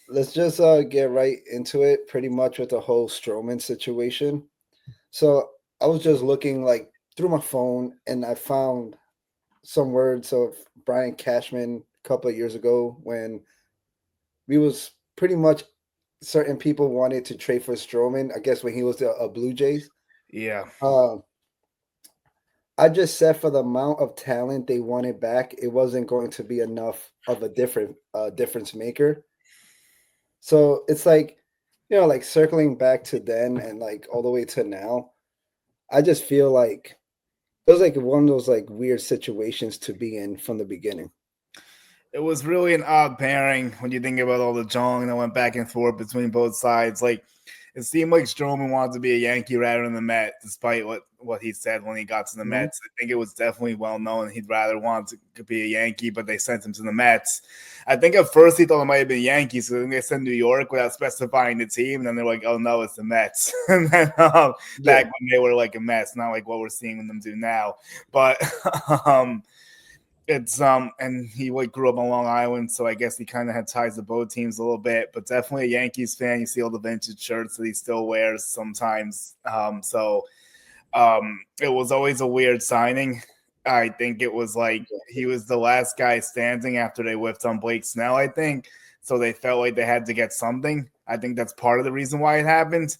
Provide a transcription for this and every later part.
let's just get right into it pretty much with the whole Stroman situation. So I was just looking like through my phone and I found some words of Brian Cashman a couple of years ago when we was pretty much certain people wanted to trade for Stroman, I guess when he was a Blue Jays. Yeah. Uh, I just said for the amount of talent they wanted back, it wasn't going to be enough of a difference maker. So it's like, like circling back to then and like all the way to now, I just feel like it was like one of those like weird situations to be in from the beginning. It was really an odd pairing when you think about all the jong that went back and forth between both sides. Like, it seemed like Stroman wanted to be a Yankee rather than the Met, despite what he said when he got to the Mhm. Mets. I think it was definitely well known he'd rather want to be a Yankee, but they sent him to the Mets. I think at first he thought it might have been Yankees, so then they sent New York without specifying the team. And then they're like, oh no, it's the Mets. And then back Yeah. when they were like a mess, not like what we're seeing them do now. But it's and he like grew up on Long Island, so I guess he kind of had ties to both teams a little bit, but definitely a Yankees fan. You see all the vintage shirts that he still wears sometimes. It was always a weird signing. I think it was like he was the last guy standing after they whiffed on Blake Snell, I think. So they felt like they had to get something. I think that's part of the reason why it happened.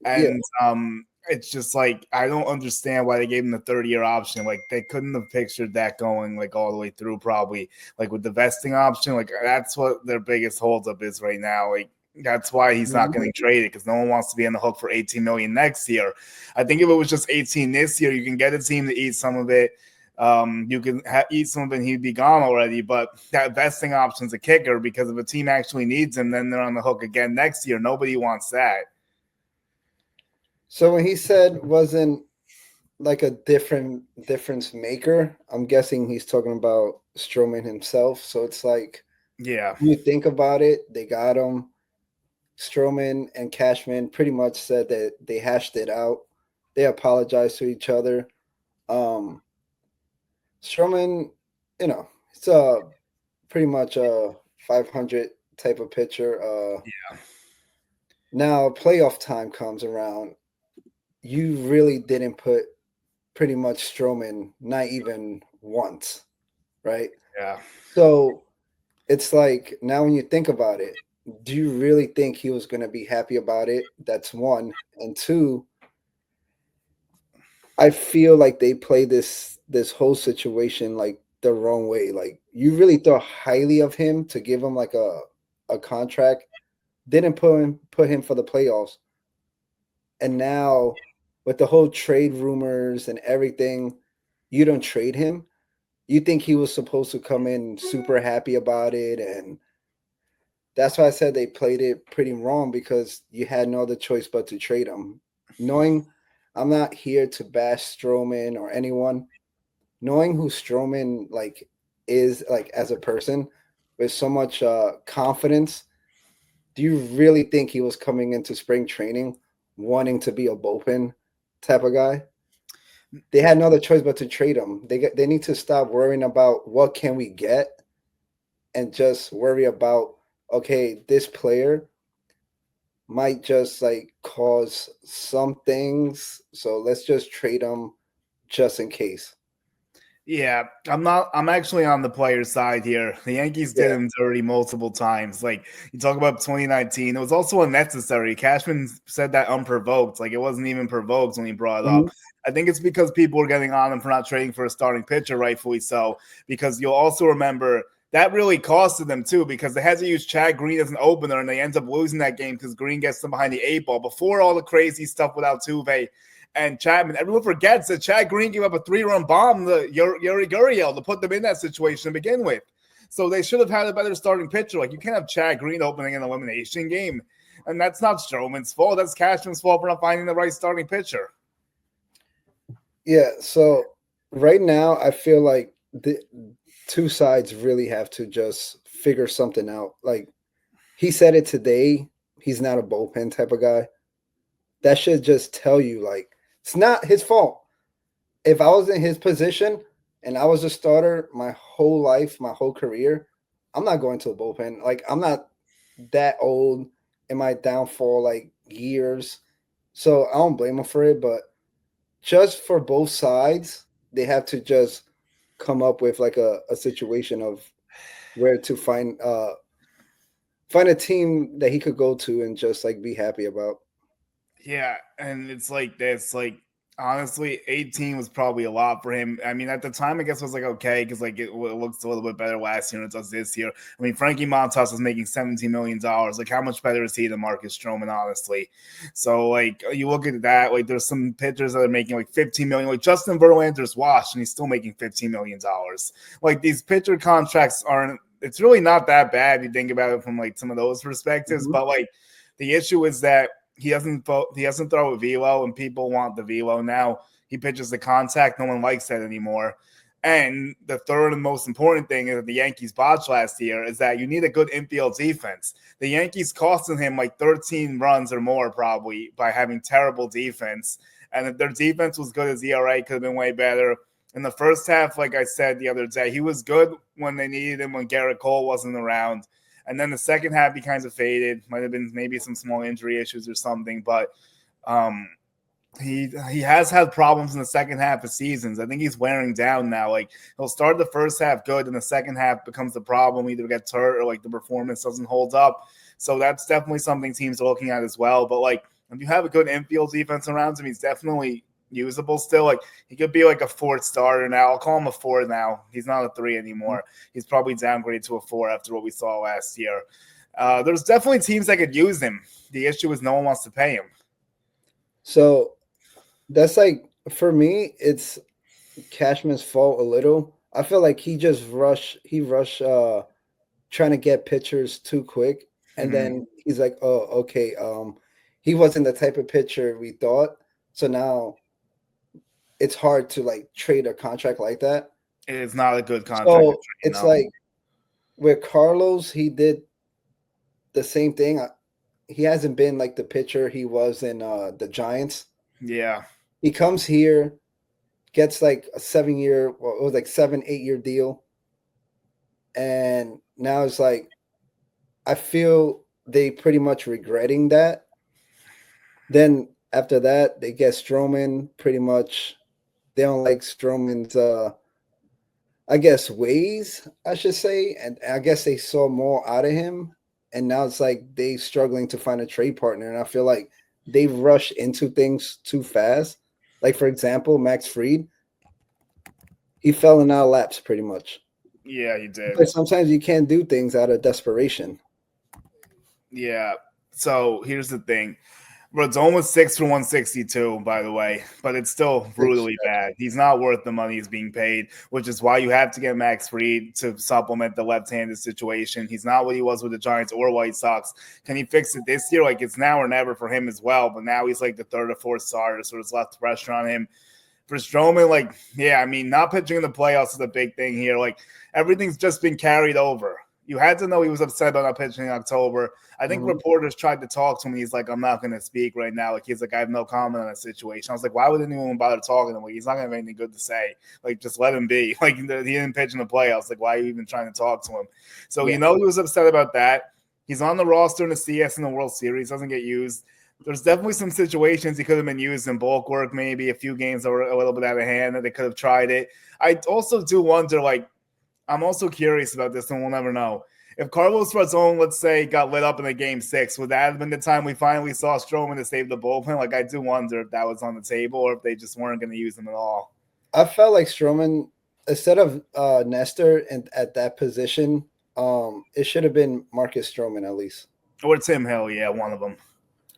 Yeah. And it's just like I don't understand why they gave him the 30-year option. Like they couldn't have pictured that going like all the way through, probably like with the vesting option. Like that's what their biggest holdup is right now. Like that's why he's not Mhm. getting traded because no one wants to be on the hook for 18 million next year. I think if it was just 18 this year, you can get a team to eat some of it. You can eat some of it and he'd be gone already. But that vesting option's a kicker because if a team actually needs him, then they're on the hook again next year. Nobody wants that. So when he said wasn't like a difference maker, I'm guessing he's talking about Stroman himself. So it's like Yeah. you think about it, they got him. Stroman and Cashman pretty much said that they hashed it out. They apologized to each other. Um, Stroman, it's a pretty much a 500 type of pitcher. Now playoff time comes around. You really didn't put pretty much Stroman, not even once, right? Yeah. So it's like now when you think about it, do you really think he was going to be happy about it? That's one. And two, I feel like they play this whole situation like the wrong way. Like you really thought highly of him to give him like a contract, didn't put him for the playoffs, and now with the whole trade rumors and everything, you don't trade him. You think he was supposed to come in super happy about it, and that's why I said they played it pretty wrong because you had no other choice but to trade him. Knowing I'm not here to bash Stroman or anyone, knowing who Stroman like is like as a person with so much confidence, do you really think he was coming into spring training wanting to be a bullpen type of guy? They had no other choice but to trade him. They need to stop worrying about what can we get and just worry about okay, this player might just like cause some things, so let's just trade him just in case. Yeah, I'm not. I'm actually on the player side here. The Yankees did Yeah. him dirty multiple times. Like you talk about 2019, it was also unnecessary. Cashman said that unprovoked. Like it wasn't even provoked when he brought it up. Mhm. I think it's because people were getting on him for not trading for a starting pitcher, rightfully so. Because you'll also remember that really costed them too, because they had to use Chad Green as an opener, and they end up losing that game because Green gets them behind the eight ball before all the crazy stuff with Altuve and Chapman. Everyone forgets that Chad Green gave up a 3-run bomb to Yuri Gurriel to put them in that situation to begin with. So they should have had a better starting pitcher. Like you can't have Chad Green opening an elimination game. And that's not Stroman's fault. That's Cashman's fault for not finding the right starting pitcher. Yeah, so right now I feel like the two sides really have to just figure something out. Like he said it today, he's not a bullpen type of guy. That should just tell you like it's not his fault. If I was in his position and I was a starter my whole life, my whole career, I'm not going to a bullpen. Like I'm not that old in my downfall like years. So I don't blame him for it, but just for both sides, they have to just come up with like a situation of where to find a team that he could go to and just like be happy about. Yeah, and it's like this. Like honestly, 18 was probably a lot for him. I mean, at the time, I guess it was like okay because like it looks a little bit better last year than it does this year. I mean, Frankie Montas is making $17 million. Like, how much better is he than Marcus Stroman? Honestly, so like you look at that. Like, there's some pitchers that are making like 15 million. Like Justin Verlander's washed, and he's still making $15 million. Like these pitcher contracts aren't. It's really not that bad if you think about it from like some of those perspectives. Mm-hmm. But like the issue is that he doesn't throw a velo, and people want the velo now. He pitches the contact. No one likes that anymore. And the third and most important thing is that the Yankees botched last year is that you need a good infield defense. The Yankees costing him like 13 runs or more probably by having terrible defense. And if their defense was good, his ERA could have been way better. In the first half, like I said the other day, he was good when they needed him when Garrett Cole wasn't around. And then the second half, he kind of faded. Might have been maybe some small injury issues or something, but he has had problems in the second half of seasons. I think he's wearing down now. Like he'll start the first half good, and the second half becomes the problem. Either gets hurt or like the performance doesn't hold up. So that's definitely something teams are looking at as well. But like if you have a good infield defense around him, he's definitely usable still. Like he could be like a fourth starter now. I'll call him a 4 now. He's not a 3 anymore. He's probably downgraded to a 4 after what we saw last year. There's definitely teams that could use him. The issue is no one wants to pay him. So that's like for me, it's Cashman's fault a little. I feel like he rushed trying to get pitchers too quick, and then he's like, oh, okay, he wasn't the type of pitcher we thought. So now it's hard to like trade a contract like that. It is not a good contract. So it's like with Carlos, he did the same thing. He hasn't been like the pitcher he was in the Giants. Yeah. He comes here, gets like a 7-year, well, it was like 7-8 year deal. And now it's like, I feel they pretty much regretting that. Then after that, they get Stroman pretty much. They don't like Stroman's, I guess, ways, I should say. And I guess they saw more out of him. And now it's like they struggling to find a trade partner. And I feel like they rush into things too fast. Like, for example, Max Fried, he fell in our laps pretty much. Yeah, he did. But sometimes you can't do things out of desperation. Yeah. So here's the thing. Rodon was 6 for 162, by the way, but it's still brutally bad. He's not worth the money he's being paid, which is why you have to get Max Fried to supplement the left-handed situation. He's not what he was with the Giants or White Sox. Can he fix it this year? Like, it's now or never for him as well, but now he's like the third or fourth starter, so there's less pressure on him. For Stroman, like, yeah, I mean, not pitching in the playoffs is a big thing here. Like, everything's just been carried over. You had to know he was upset about not pitching in October. I think reporters tried to talk to him. He's like, I'm not going to speak right now. Like, he's like, I have no comment on that situation. I was like, why would anyone bother talking to him? Like, he's not going to have anything good to say. Like, just let him be. Like, he didn't pitch in the playoffs. Like, why are you even trying to talk to him? So, you know, he was upset about that. He's on the roster in the CS in the World Series, doesn't get used. There's definitely some situations he could have been used in bulk work, maybe a few games that were a little bit out of hand that they could have tried it. I also do wonder, like, I'm also curious about this, and we'll never know. If Carlos Rodon, let's say, got lit up in a game 6, would that have been the time we finally saw Stroman to save the bullpen? Like, I do wonder if that was on the table or if they just weren't going to use him at all. I felt like Stroman, instead of Nestor at that position, it should have been Marcus Stroman at least. Or Tim Hill, yeah, one of them.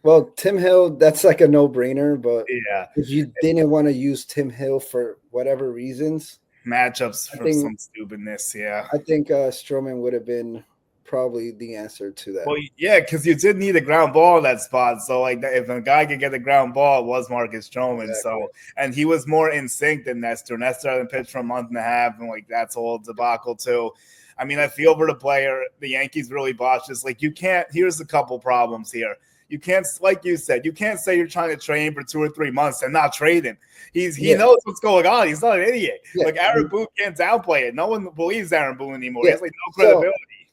Well, Tim Hill, that's like a no-brainer, but yeah, if you didn't want to use Tim Hill for whatever reasons, matchups for some stupidness, yeah. I think Stroman would have been probably the answer to that. Well, yeah, because you did need a ground ball in that spot. So, like, if a guy could get a ground ball, it was Marcus Stroman. Exactly. So, and he was more in sync than Nestor. Nestor hadn't pitched for a month and a half, and like that's a whole debacle too. I mean, I feel for the player. The Yankees really botched this. Like, you can't. Here's a couple problems here. You can't, like you said, you can't say you're trying to train for 2 or 3 months and not trade him. He knows what's going on. He's not an idiot. Yeah. Like, Aaron Boone can't downplay it. No one believes Aaron Boone anymore. He has like no credibility.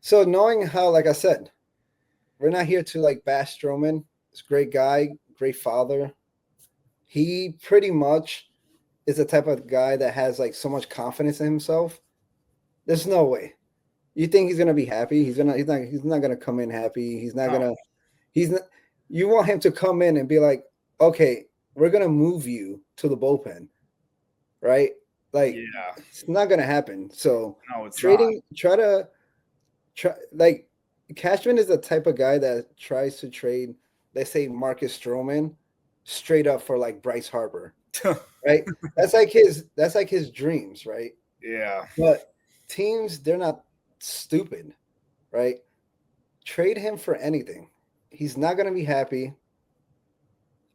So knowing how, like I said, we're not here to like bash Stroman. He's a great guy, great father. He pretty much is the type of guy that has like so much confidence in himself. There's no way. You think he's gonna be happy? He's not gonna come in happy. He's not No. gonna he's not you want him to come in and be like, okay, we're gonna move you to the bullpen, right? Like Yeah. it's not gonna happen. So No, it's not. trading try like Cashman is the type of guy that tries to trade, let's say Marcus Stroman, straight up for like Bryce Harper, right? That's like his dreams, right? Yeah. But teams, they're not stupid, right? Trade him for anything. He's not gonna be happy.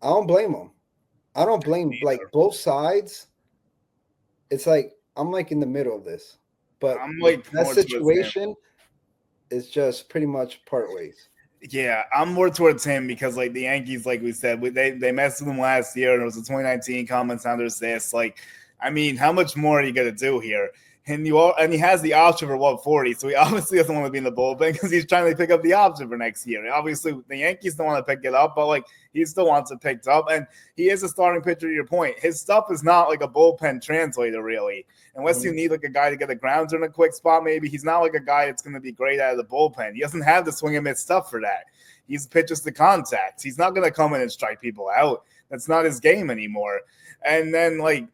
I don't blame him. I don't blame like both sides. It's like I'm like in the middle of this, but I'm like that more towards him. situation is just pretty much part ways. Yeah, I'm more towards him because like the Yankees, like we said, they messed with him last year, and it was a 2019 common sounders this. Like, I mean, how much more are you gonna do here? And he has the option for 140, so he obviously doesn't want to be in the bullpen because he's trying to pick up the option for next year. Obviously, the Yankees don't want to pick it up, but like he still wants it picked up, and he is a starting pitcher. To your point, his stuff is not like a bullpen translator really, unless you need like a guy to get a grounder in a quick spot. Maybe he's not like a guy that's going to be great out of the bullpen. He doesn't have the swing and miss stuff for that. He's pitches to contacts. He's not going to come in and strike people out. That's not his game anymore. And then like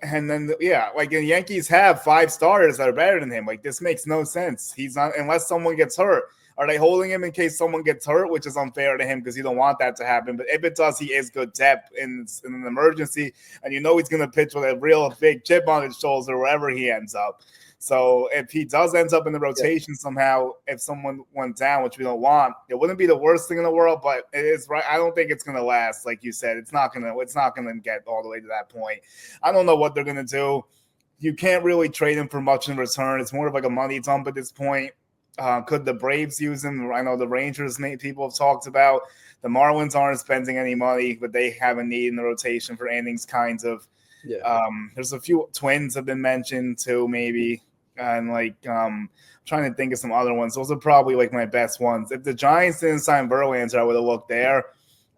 the Yankees have 5 starters that are better than him. Like this makes no sense. He's not unless someone gets hurt. Are they holding him in case someone gets hurt, which is unfair to him because you don't want that to happen? But if it does, he is good depth in an emergency, and you know he's going to pitch with a real big chip on his shoulder wherever he ends up. So if he does ends up in the rotation somehow, if someone went down, which we don't want, it wouldn't be the worst thing in the world, but it is right. I don't think it's going to last. Like you said, it's not going to get all the way to that point. I don't know what they're going to do. You can't really trade him for much in return. It's more of like a money dump at this point. Could the Braves use him? I know the Rangers people have talked about. The Marlins aren't spending any money, but they have a need in the rotation for innings, kinds of. Yeah. There's a few Twins have been mentioned too, maybe. And like trying to think of some other ones. Those are probably like my best ones. If the Giants didn't sign Verlander, I would have looked there.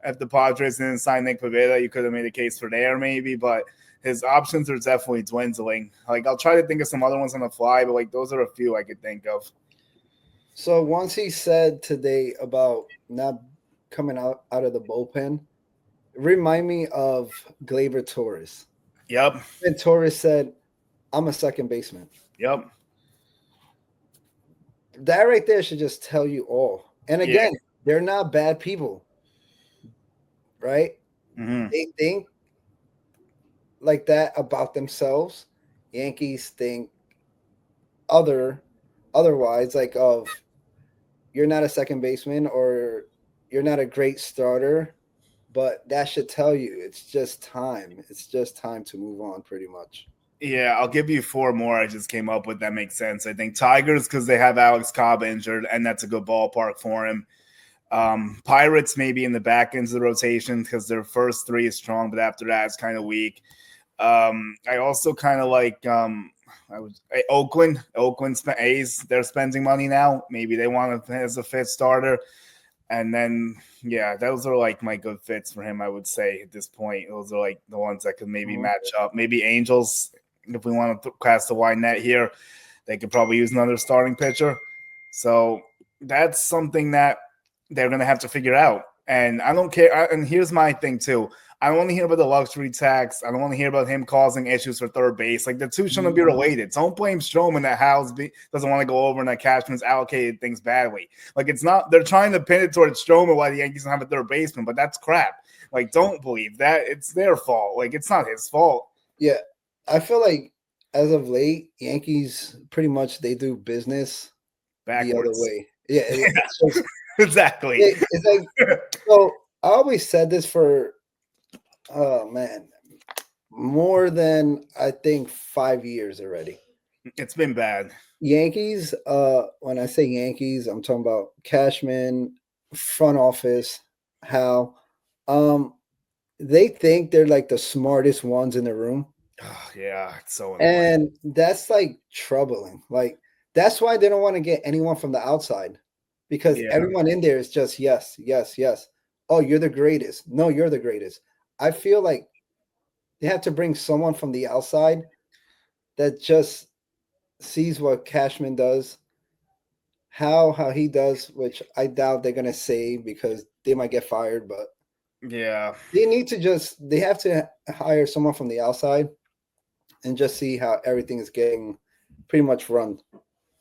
If the Padres didn't sign Nick Pivetta, you could have made a case for there maybe, but his options are definitely dwindling. Like I'll try to think of some other ones on the fly, but like those are a few I could think of. So once he said today about not coming out of the bullpen, remind me of Gleyber Torres. Yep. And Torres said, I'm a second baseman. Yep. That right there should just tell you all. And again, they're not bad people, right? Mm-hmm. They think like that about themselves. Yankees think otherwise, like of you're not a second baseman or you're not a great starter, but that should tell you it's just time. It's just time to move on, pretty much. Yeah, I'll give you 4 more I just came up with that makes sense. I think Tigers because they have Alex Cobb injured, and that's a good ballpark for him. Pirates maybe in the back end of the rotation because their first 3 is strong, but after that it's kind of weak. I also kind of like Oakland A's. They're spending money now. Maybe they want him as a 5th starter. And then, yeah, those are like my good fits for him, I would say at this point. Those are like the ones that could maybe match up. Maybe Angels, if we want to cast a wide net here, they could probably use another starting pitcher. So that's something that they're going to have to figure out. And I don't care. And here's my thing, too. I don't want to hear about the luxury tax. I don't want to hear about him causing issues for third base. Like the two shouldn't be related. Don't blame Stroman that Howes doesn't want to go over and that Cashman's allocated things badly. Like it's not. They're trying to pin it towards Stroman why the Yankees don't have a third baseman, but that's crap. Like don't believe that it's their fault. Like it's not his fault. Yeah, I feel like as of late, Yankees pretty much they do business backwards the other way. Yeah, it's just, exactly. It's like so. I always said this for. Oh man, more than I think 5 years already. It's been bad. Yankees, when I say Yankees, I'm talking about Cashman, front office, Hal. They think they're like the smartest ones in the room. Oh, yeah, it's so annoying. And that's like troubling. Like that's why they don't want to get anyone from the outside. because Yeah. everyone in there is just yes, yes, yes. Oh, you're the greatest. No, you're the greatest. I feel like they have to bring someone from the outside that just sees what Cashman does, how he does, which I doubt they're gonna say because they might get fired, but Yeah. they have to hire someone from the outside and just see how everything is getting pretty much run.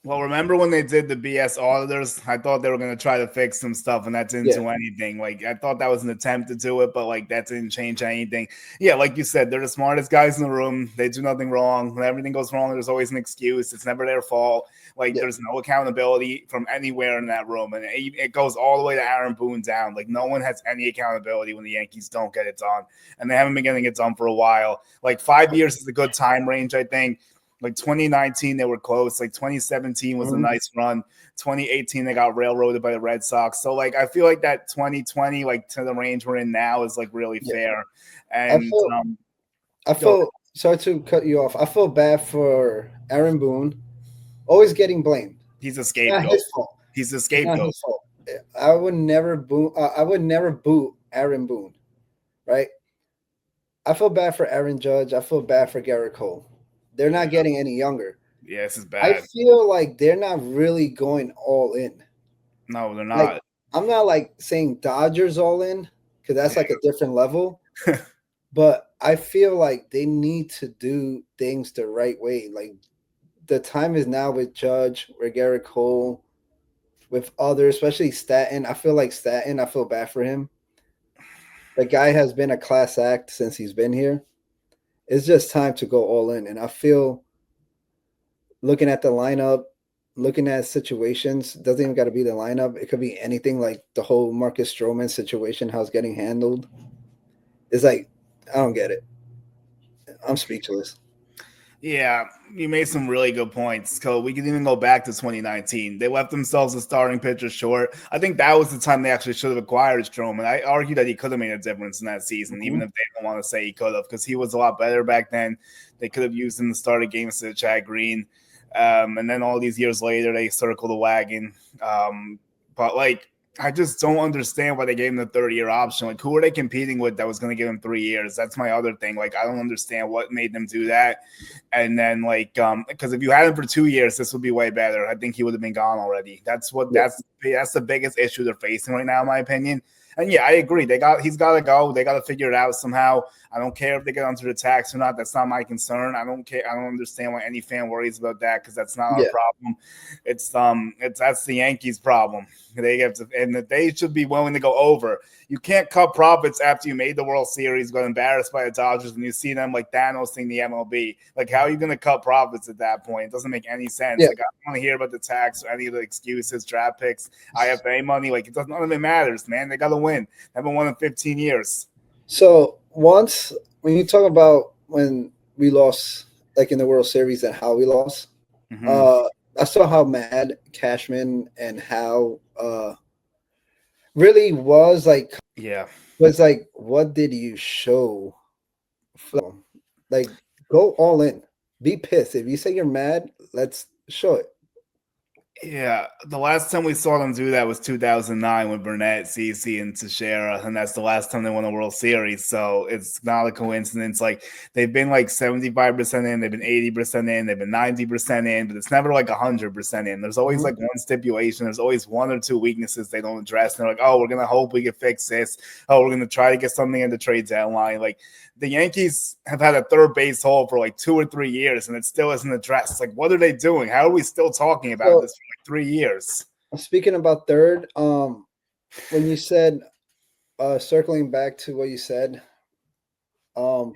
Well, remember when they did the BS auditors? I thought they were going to try to fix some stuff, and that didn't Yeah, do anything. Like, I thought that was an attempt to do it, but like that didn't change anything. Yeah, like you said, they're the smartest guys in the room. They do nothing wrong. When everything goes wrong, there's always an excuse. It's never their fault. Like, yeah, there's no accountability from anywhere in that room, and it goes all the way to Aaron Boone down. Like, no one has any accountability when the Yankees don't get it done, and they haven't been getting it done for a while. Like 5 years is a good time range, I think. Like 2019, they were close. Like 2017 was a mhm, nice run. 2018, they got railroaded by the Red Sox. So like I feel like that 2020, like to the range we're in now, is like really yeah. fair. I And feel I go feel sorry to cut you off. I feel bad for Aaron Boone, always getting blamed. he's a It's not scapegoat. his fault. He's a It's not scapegoat. his fault. I would never boo. I would never boot Aaron Boone. Right. I feel bad for Aaron Judge. I feel bad for Garrett Cole. They're Yeah, not getting any younger. yeah, this is I bad. feel like they're not really going all in. No, they're Like not. I'm not like saying Dodgers all in because that's like a different level. But I feel like they need to do things the right way. Like the time is now with Judge, with Garrett Cole, with others, especially Stanton. I feel like Stanton. I feel bad for him. The guy has been a class act since he's been here. It's just time to go all in. And I feel looking at the lineup, looking at situations, doesn't even got to be the lineup. It could be anything like the whole Marcus Stroman situation, how it's getting handled. It's like, I don't get it. I'm speechless. Yeah, you made some really good points. So we can even go back to 2019. They left themselves a starting pitcher short. I think that was the time they actually should have acquired Stroman. I argue that he could have made a difference in that season, even Mm-hmm. if they don't want to say he could have, because he was a lot better back then. They could have used him to start a game instead of Chad Green. And then all these years later, they circle the wagon. But like, I just don't understand why they gave him the 30-year option. Like, who are they competing with that was going to give him 3 years? That's my other thing. Like, I don't understand what made them do that. And then like, because if you had him for 2 years, this would be way better. I think he would have been gone already. Yeah. That's the biggest issue they're facing right now, in my opinion. And yeah, I agree. He's got to go. They got to figure it out somehow. I don't care if they get onto the tax or not. That's not my concern. I don't care. I don't understand why any fan worries about that because that's not our Yeah. problem. It's that's the Yankees' problem. They have to, and they should be willing to go over. You can't cut profits after you made the World Series, got embarrassed by the Dodgers, and you see them like Thanos in the MLB. Like, how are you going to cut profits at that point? It doesn't make any sense. Yeah. Like, I don't want to hear about the tax or any of the excuses, draft picks, IFA money. Like, it doesn't. None of it matters, man. They got to win. They haven't won in 15 years. So once when you talk about when we lost, like in the World Series and how we lost, Mm-hmm. uh, I saw how mad Cashman and how really Yeah. was like, what did you show? Like, go all in. Be pissed. If you say you're mad, let's show it. Yeah, the last time we saw them do that was 2009 with Burnett, CC, and Teixeira, and that's the last time they won a World Series. So it's not a coincidence. Like they've been like 75% in, they've been 80% in, they've been 90% in, but it's never like 100% in. There's always Mhm. like one stipulation. There's always one or two weaknesses they don't address. And they're like, oh, we're gonna hope we can fix this. Oh, we're gonna try to get something in the trade deadline. Like the Yankees have had a third base hole for like 2 or 3 years and it still isn't addressed. Like, what are they doing? How are we still talking about So this for like 3 years? speaking about third, when you said circling back to what you said, um,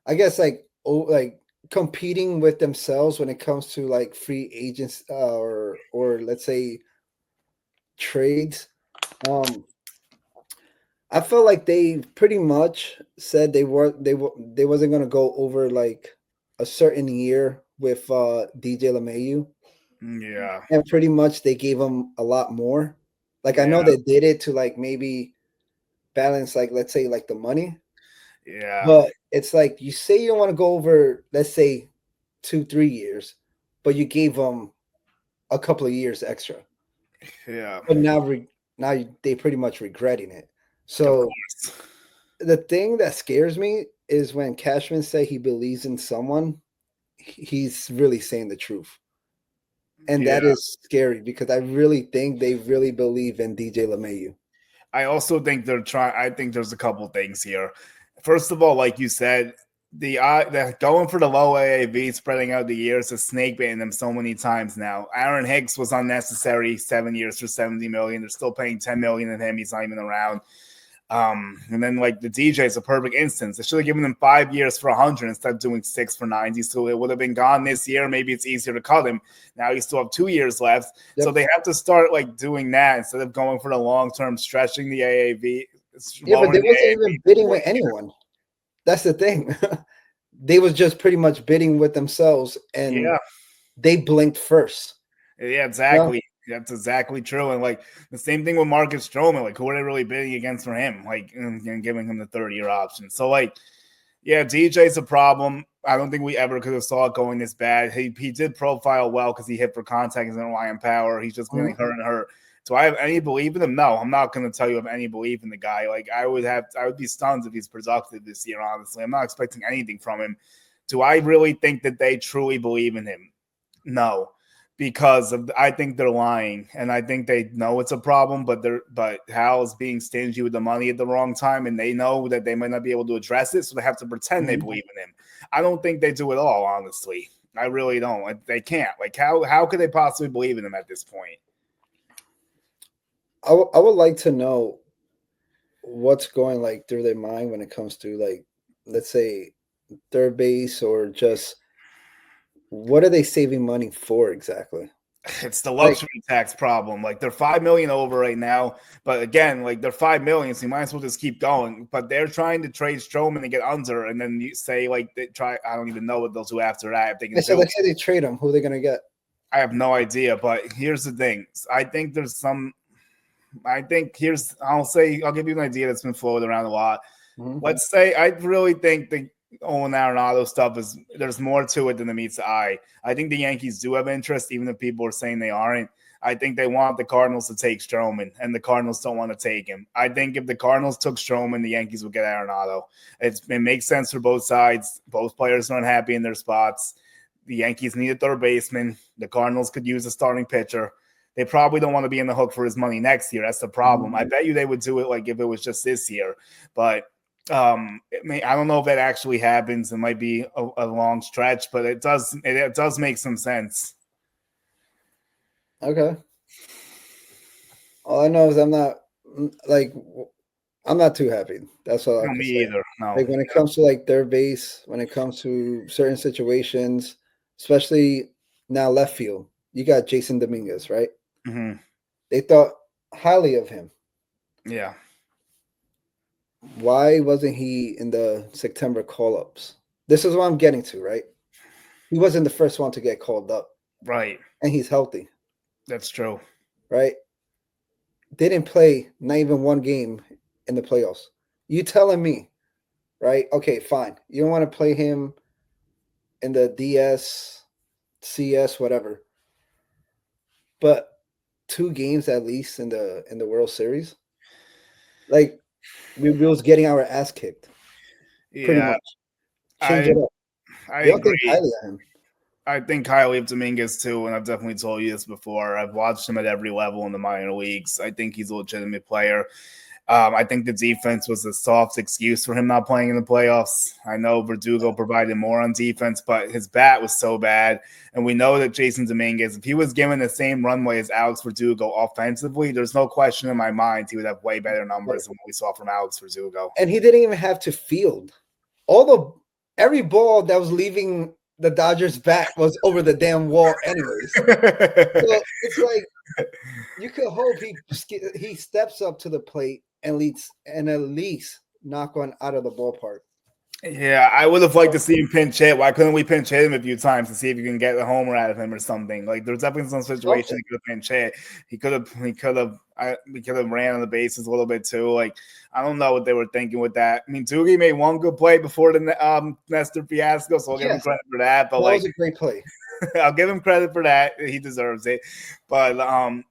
I guess like competing with themselves when it comes to like free agents or let's say trades. Um, I feel like they pretty much said they wasn't gonna go over like a certain year with DJ LeMahieu, Yeah, and pretty much they gave him a lot more. Like I know yeah, they did it to like maybe balance like let's say like the money, yeah. but it's like you say you don't want to go over let's say 2 3 years, but you gave them a couple of years extra. Yeah, but now they pretty much regretting it. of So course. the thing that scares me is when Cashman say he believes in someone, he's really saying the truth. And Yeah. that is scary because I really think they really believe in DJ LeMahieu. I also think they're trying. I think there's a couple things here. First of all, like you said, the going for the low AAV, spreading out the years, is snake baiting them so many times now. Aaron Hicks was unnecessary, 7 years for $70 million. They're still paying $10 million in him. He's not even around. And then like the DJ is a perfect instance. They should have given him 5 years for 100 instead of doing 6 for 90. So it would have been gone this year. Maybe it's easier to cut him. Now you still have 2 years left. Yep. So they have to start like doing that instead of going for the long term, stretching the AAV. Yeah, but they wasn't even bidding with anyone. That's the thing. They was just pretty much bidding with themselves, and they blinked first. Yeah, exactly. That's exactly true. And like the same thing with Marcus Stroman. Like, who are they really bidding against for him? Like, and giving him the 30-year option. So, like, yeah, DJ's a problem. I don't think we ever could have saw it going this bad. He did profile well because he hit for contact and didn't rely on power. He's just getting hurt and hurt. Do I have any belief in him? No, I'm not going to tell you I have any belief in the guy. Like, I would be stunned if he's productive this year, honestly. I'm not expecting anything from him. Do I really think that they truly believe in him? No, because I think they're lying, and I think they know it's a problem, but Hal's being stingy with the money at the wrong time, and they know that they might not be able to address it, so they have to pretend they believe in him. I don't think they do it all, honestly. I really don't. They can't. Like, how could they possibly believe in him at this point? I would like to know what's going like through their mind when it comes to, like, let's say third base, or just what are they saving money for exactly? It's the luxury tax problem. Like, they're $5 million over right now, but again, like, they're $5 million, so you might as well just keep going. But they're trying to trade Stroman to get under, and then you say like they try. I don't even know what they'll do after that. If they can So let's say they trade him, who are they gonna get? I have no idea. But here's the thing. I think there's some. I'll give you an idea that's been floated around a lot. Let's say I really think the Owen Arenado stuff there's more to it than it meets the eye. I think the Yankees do have interest, even if people are saying they aren't. I think they want the Cardinals to take Stroman, and the Cardinals don't want to take him. I think if the Cardinals took Stroman, the Yankees would get Arenado. It makes sense for both sides. Both players are unhappy in their spots. The Yankees need a third baseman. The Cardinals could use a starting pitcher. They probably don't want to be in the hook for his money next year. That's the problem. I bet you they would do it like if it was just this year. But I don't know if that actually happens. It might be a long stretch, but it does make some sense. Okay. All I know is I'm not too happy. That's all I can say. Either. No. Like, when it comes to like third base, when it comes to certain situations, especially now left field, you got Jason Dominguez, right? Mm-hmm. They thought highly of him. Yeah. Why wasn't he in the September call-ups? This is what I'm getting to, right? He wasn't the first one to get called up. Right. And he's healthy. That's true. Right? They didn't play not even one game in the playoffs. You telling me, right? Okay, fine. You don't want to play him in the DS, CS, whatever. But 2 games at least in the World Series. Like, we was getting our ass kicked. Pretty much. Change it up. I agree. Think highly of him. I think highly of Dominguez too, and I've definitely told you this before. I've watched him at every level in the minor leagues. I think he's a legitimate player. I think the defense was a soft excuse for him not playing in the playoffs. I know Verdugo provided more on defense, but his bat was so bad. And we know that Jason Dominguez, if he was given the same runway as Alex Verdugo offensively, there's no question in my mind he would have way better numbers than what we saw from Alex Verdugo. And he didn't even have to field. Every ball that was leaving the Dodgers' bat was over the damn wall anyways. So it's like, you could hope he steps up to the plate and at least knock one out of the ballpark. Yeah, I would have liked to see him pinch hit. Why couldn't we pinch hit him a few times to see if you can get a homer out of him or something? Like, there's definitely some situations he could have pinch hit. He could have ran on the bases a little bit too. Like, I don't know what they were thinking with that. I mean, Doogie made one good play before the Nestor fiasco, so I'll give him credit for that. But that was a great play. I'll give him credit for that. He deserves it. But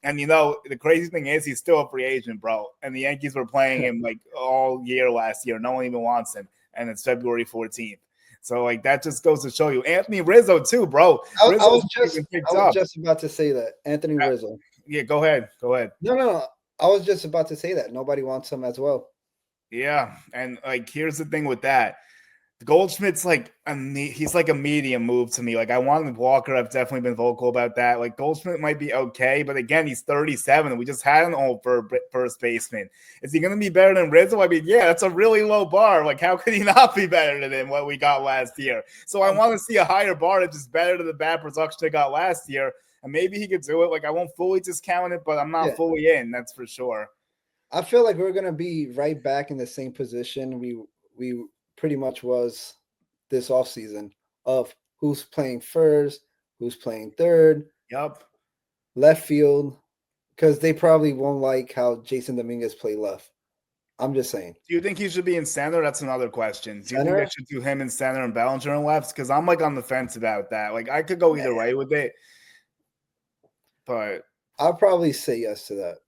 and the crazy thing is he's still a free agent, bro. And the Yankees were playing him like all year last year. No one even wants him. And it's February 14th. So like that just goes to show you. Anthony Rizzo too, bro. I Rizzo's was picked up. just about to say that Anthony Rizzo. Yeah, go ahead. Go ahead. No. I was just about to say that nobody wants him as well. Yeah, and like here's the thing with that. Goldschmidt's like he's like a medium move to me. Like I wanted Walker. I've definitely been vocal about that. Like Goldschmidt might be okay, but again, he's 37. And we just had an old first baseman. Is he going to be better than Rizzo? I mean, yeah, that's a really low bar. Like how could he not be better than what we got last year? So I want to see a higher bar that's just better than the bad production they got last year, and maybe he could do it. Like I won't fully discount it, but I'm not fully in. That's for sure. I feel like we're going to be right back in the same position we pretty much was this offseason of who's playing first, who's playing third, left field, because they probably won't like how Jason Dominguez played left. I'm just saying. Do you think he should be in center? That's another question. Do you think they should do him in center and Bellinger in left? Because I'm like on the fence about that. Like I could go either way with it, but I'll probably say yes to that.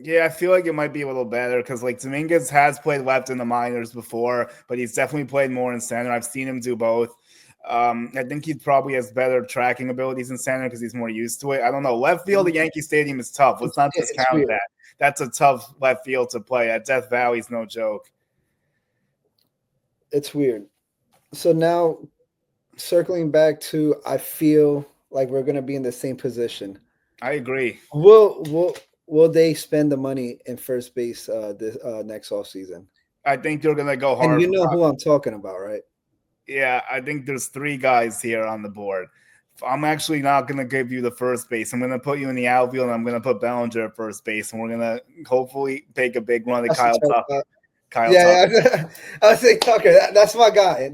Yeah, I feel like it might be a little better because like Dominguez has played left in the minors before, but he's definitely played more in center. I've seen him do both. I think he probably has better tracking abilities in center because he's more used to it. I don't know. Left field at Yankee Stadium is tough. Let's not discount that. That's a tough left field to play. At Death Valley is no joke. It's weird. So now circling back to, I feel like we're going to be in the same position. I agree. Will they spend the money in first base this next offseason? I think they're gonna go hard. And you know who I'm talking about, right? Yeah, I think there's 3 guys here on the board. I'm actually not gonna give you the first base. I'm gonna put you in the outfield, and I'm gonna put Bellinger at first base, and we're gonna hopefully take a big run at Kyle Tucker. Tucker. I say Tucker. That's my guy.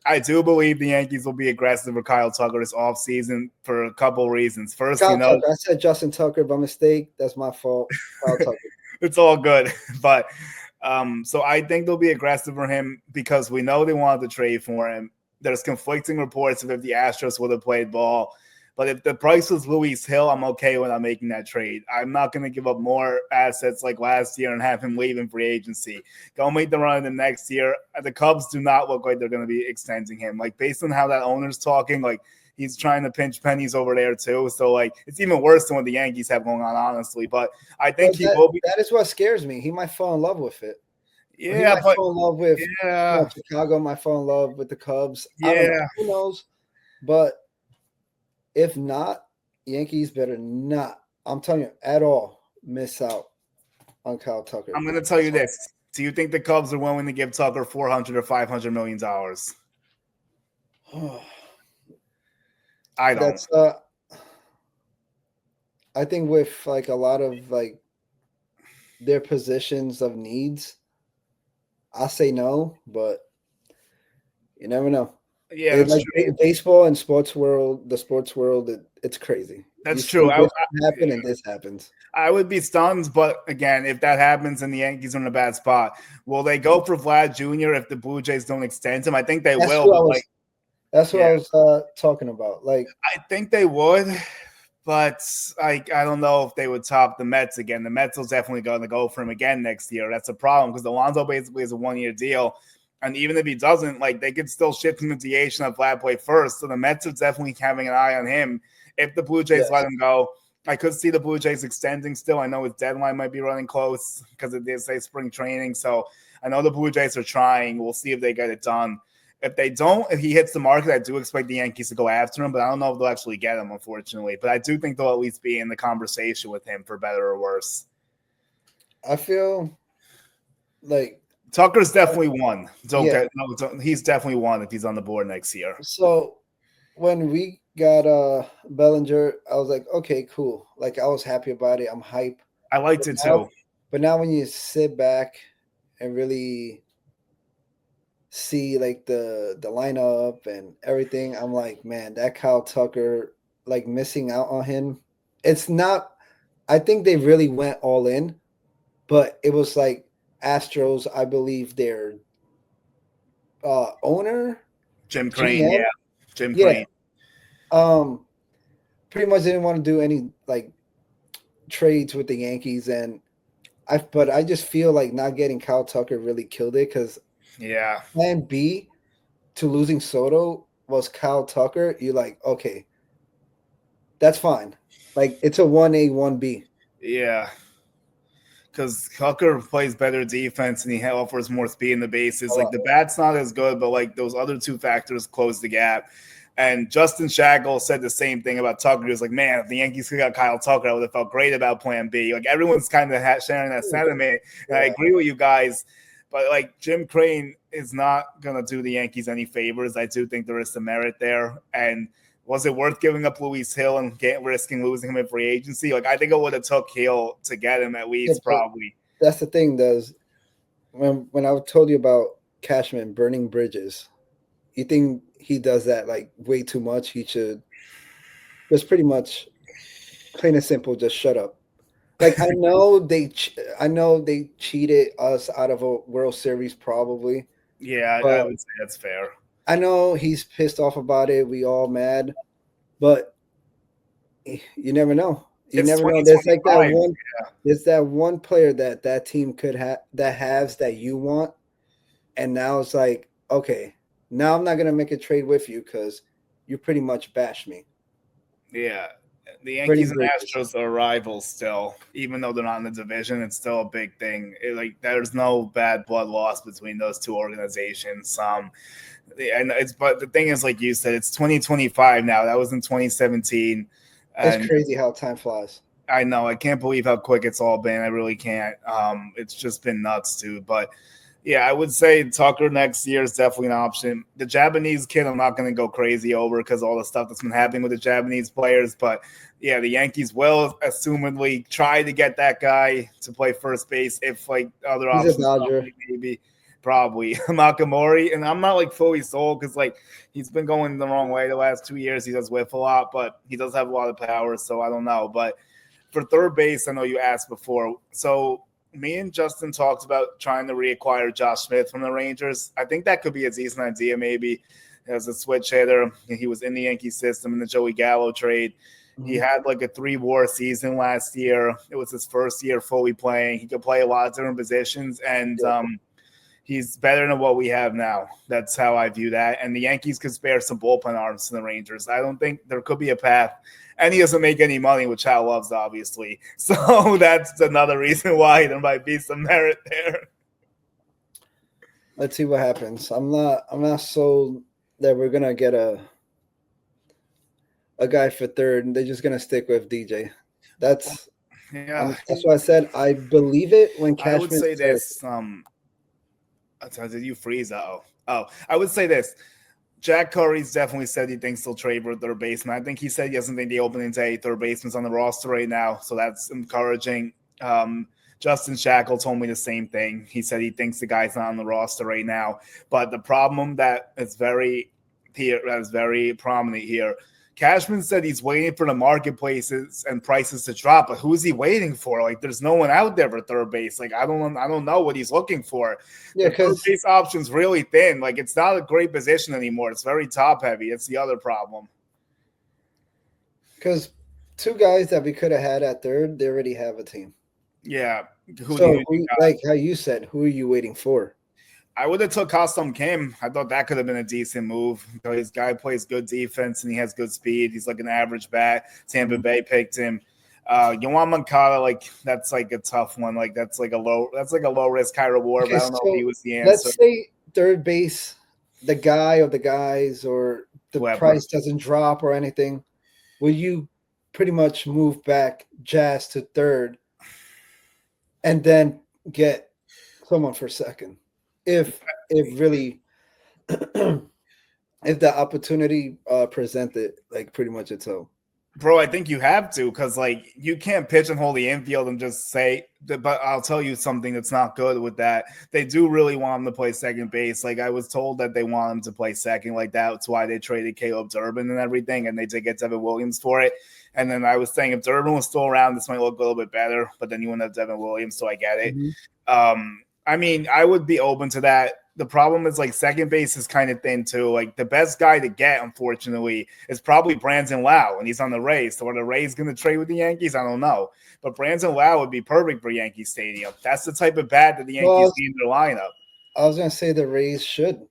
I do believe the Yankees will be aggressive with Kyle Tucker this offseason for a couple of reasons. First, Kyle Tucker. I said Justin Tucker by mistake. That's my fault. Kyle Tucker. It's all good. But so I think they'll be aggressive for him because we know they wanted to trade for him. There's conflicting reports of if the Astros would have played ball. But if the price was Luis Hill, I'm okay with not making that trade. I'm not going to give up more assets like last year and have him leave in free agency. Go make the run in the next year. The Cubs do not look like they're going to be extending him. Like based on how that owner's talking, like he's trying to pinch pennies over there too. So like it's even worse than what the Yankees have going on, honestly. But I think he will be. That is what scares me. He might fall in love with it. Yeah, he might fall in love with Chicago. Might fall in love with the Cubs. Yeah, I don't know. Who knows? But if not, Yankees better not, I'm telling you, at all, miss out on Kyle Tucker. I'm going to tell you this. Do you think the Cubs are willing to give Tucker $400 or $500 million? I don't. I think with like a lot of like their positions of needs, I say no, but you never know. Yeah, that's like true. Baseball and the sports world, it's crazy. That's true. And this happens. I would be stunned, but again, if that happens and the Yankees are in a bad spot, will they go for Vlad Jr. if the Blue Jays don't extend him? I think they will. That's what I was talking about. Like, I think they would, but I don't know if they would top the Mets again. The Mets will definitely going to go for him again next year. That's a problem because Alonso basically is a 1-year deal. And even if he doesn't, like they could still shift him to DH and have Vlad play first. So the Mets are definitely having an eye on him. If the Blue Jays let him go, I could see the Blue Jays extending still. I know his deadline might be running close because it did say spring training. So I know the Blue Jays are trying. We'll see if they get it done. If they don't, if he hits the market, I do expect the Yankees to go after him, but I don't know if they'll actually get him, unfortunately. But I do think they'll at least be in the conversation with him for better or worse. I feel like Tucker's definitely one. It's okay. Yeah. No, he's definitely one if he's on the board next year. So when we got Bellinger, I was like, okay, cool. Like I was happy about it. I'm hype. I liked it too. But now when you sit back and really see like the lineup and everything, I'm like, man, that Kyle Tucker, like missing out on him. It's not. I think they really went all in, but it was like Astros, I believe their owner Jim Crane, Jim Yeah. Crane. Pretty much didn't want to do any like trades with the Yankees, and but I just feel like not getting Kyle Tucker really killed it because Yeah. plan B to losing Soto was Kyle Tucker. You're like, okay, that's fine. Like it's a 1A, 1B. Yeah. Because Tucker plays better defense and he offers more speed in the bases. Like the bat's not as good, but like those other two factors close the gap. And Justin Shackle said the same thing about Tucker. He was like, man, if the Yankees could have got Kyle Tucker, I would have felt great about plan B. Like everyone's kind of sharing that sentiment. And I agree with you guys. But like Jim Crane is not going to do the Yankees any favors. I do think there is some merit there. And was it worth giving up Luis Hill and risking losing him in free agency? Like I think it would have took Hill to get him at least, probably. That's the thing. Does when I told you about Cashman burning bridges, you think he does that like way too much? He should just pretty much, plain and simple, just shut up. Like I know they cheated us out of a World Series probably. Yeah, I would say that's fair. I know he's pissed off about it. We all mad, but you never know. You never know. There's like that one. Yeah. There's that one player that team could have that you want, and now it's like, okay, now I'm not gonna make a trade with you because you pretty much bashed me. Yeah, the Yankees and Astros are rivals still, even though they're not in the division. It's still a big thing. There's no bad blood lost between those two organizations. But the thing is, like you said, it's 2025 now. That was in 2017. It's crazy how time flies. I know. I can't believe how quick it's all been. I really can't. It's just been nuts, dude. But yeah, I would say Tucker next year is definitely an option. The Japanese kid, I'm not going to go crazy over because all the stuff that's been happening with the Japanese players. But yeah, the Yankees will assumedly try to get that guy to play first base if like other options, maybe. Probably Makamori, and I'm not like fully sold because like he's been going the wrong way the last 2 years. He does whiff a lot, but he does have a lot of power, so I don't know. But for third base, I know you asked before. So me and Justin talked about trying to reacquire Josh Smith from the Rangers. I think that could be a decent idea, maybe as a switch hitter. He was in the Yankee system in the Joey Gallo trade. He had like a 3-WAR season last year. It was his first year fully playing. He could play a lot of different positions, and he's better than what we have now. That's how I view that. And the Yankees could spare some bullpen arms to the Rangers. I don't think there could be a path. And he doesn't make any money, which Hal loves, obviously. So that's another reason why there might be some merit there. Let's see what happens. I'm not sold that we're gonna get a guy for third. They're just gonna stick with DJ. That's that's why I said I believe it when Cashman. I would say this. Did you freeze? Oh, I would say this. Jack Curry's definitely said he thinks he'll trade for third baseman. I think he said he doesn't think the opening day third baseman's on the roster right now, so that's encouraging. Justin Shackle told me the same thing. He said he thinks the guy's not on the roster right now. But the problem that is very prominent here, Cashman said he's waiting for the marketplaces and prices to drop, but who's he waiting for? Like, there's no one out there for third base. Like, I don't know what he's looking for. Yeah, the third base option's really thin. Like, it's not a great position anymore. It's very top heavy. It's the other problem. Because two guys that we could have had at third, they already have a team. Yeah. Like how you said, who are you waiting for? I would have took Costum Kim. I thought that could have been a decent move. This guy plays good defense and he has good speed. He's like an average bat. Tampa Bay picked him. Yoan Moncada, like that's like a tough one. Like that's like a low risk, high reward. Okay, but I don't know if he was the answer. Let's say third base, the guy or the guys, or the price doesn't drop or anything. Will you pretty much move back Jazz to third and then get someone for second? If really if the opportunity presented like pretty much itself. Bro, I think you have to because like you can't pitch and hold the infield and just say that, but I'll tell you something that's not good with that. They do really want him to play second base. Like I was told that they want him to play second, like that's why they traded Caleb Durbin and everything, and they did get Devin Williams for it. And then I was saying if Durbin was still around, this might look a little bit better, but then you wouldn't have Devin Williams, so I get it. I mean, I would be open to that. the problem is like second base is kind of thin too. Like the best guy to get, unfortunately, is probably Brandon Lau, and he's on the Rays. So are the Rays going to trade with the Yankees? I don't know. But Brandon Lau would be perfect for Yankee Stadium. That's the type of bat that the Yankees need in their lineup. I was going to say the Rays should.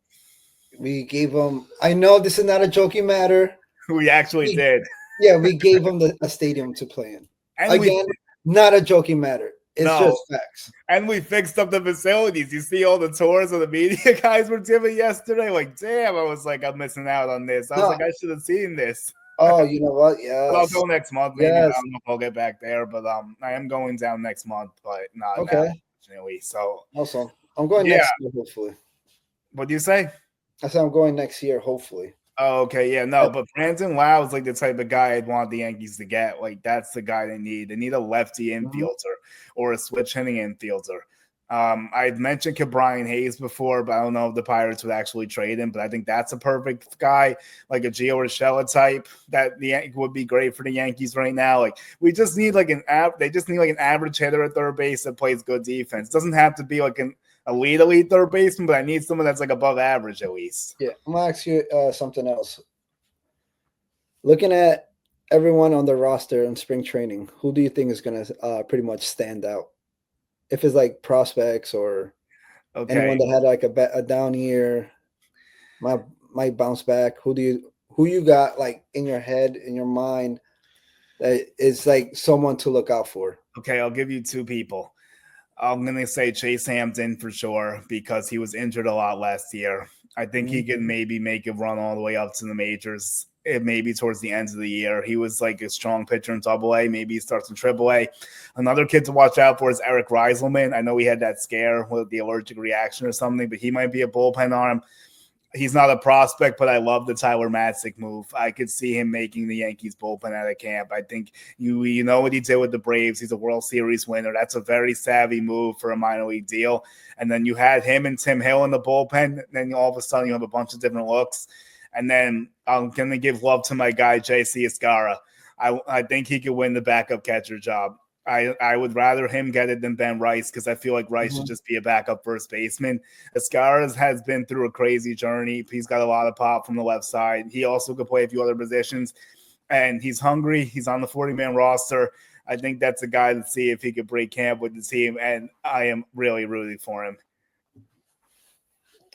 We gave them. I know this is not a joking matter. We actually did. Yeah, we gave them a stadium to play in. And again, not a joking matter. It's just facts. And we fixed up the facilities. You see all the tours of the media guys were giving yesterday. Like, damn, I was like, I'm missing out on this. I was like, I should have seen this. Oh, you know what? Yeah. I'll go next month. Maybe I don't know if I'll get back there, but I am going down next month, but not now, unfortunately. So awesome. I'm going next year, hopefully. What do you say? I said I'm going next year, hopefully. Oh, okay, yeah, no, but Brandon Lau is like the type of guy I'd want the Yankees to get. Like that's the guy they need. They need a lefty infielder or a switch hitting infielder. I'd mentioned Brian Hayes before, but I don't know if the Pirates would actually trade him. But I think that's a perfect guy, like a Gio Urshela type that would be great for the Yankees right now. Like we just need like they just need like an average hitter at third base that plays good defense. It doesn't have to be like an elite third baseman, but I need someone that's like above average at least. Yeah, I'm gonna ask you something else. Looking at everyone on the roster in spring training, who do you think is gonna pretty much stand out? If it's like prospects or anyone that had like a down year, might bounce back. Who you got like in your head, in your mind, that is like someone to look out for? Okay, I'll give you two people. I'm going to say Chase Hampton for sure because he was injured a lot last year. I think he could maybe make a run all the way up to the majors, maybe towards the end of the year. He was like a strong pitcher in Double-A. Maybe he starts in Triple-A. Another kid to watch out for is Eric Reiselman. I know he had that scare with the allergic reaction or something, but he might be a bullpen arm. He's not a prospect, but I love the Tyler Matzik move. I could see him making the Yankees bullpen out of camp. I think you know what he did with the Braves. He's a World Series winner. That's a very savvy move for a minor league deal. And then you had him and Tim Hill in the bullpen. Then all of a sudden you have a bunch of different looks. And then I'm going to give love to my guy, J.C. Escara. I think he could win the backup catcher job. I would rather him get it than Ben Rice because I feel like Rice should just be a backup first baseman. Escaras has been through a crazy journey. He's got a lot of pop from the left side. He also could play a few other positions, and he's hungry. He's on the 40-man roster. I think that's a guy to see if he could break camp with the team, and I am really rooting for him.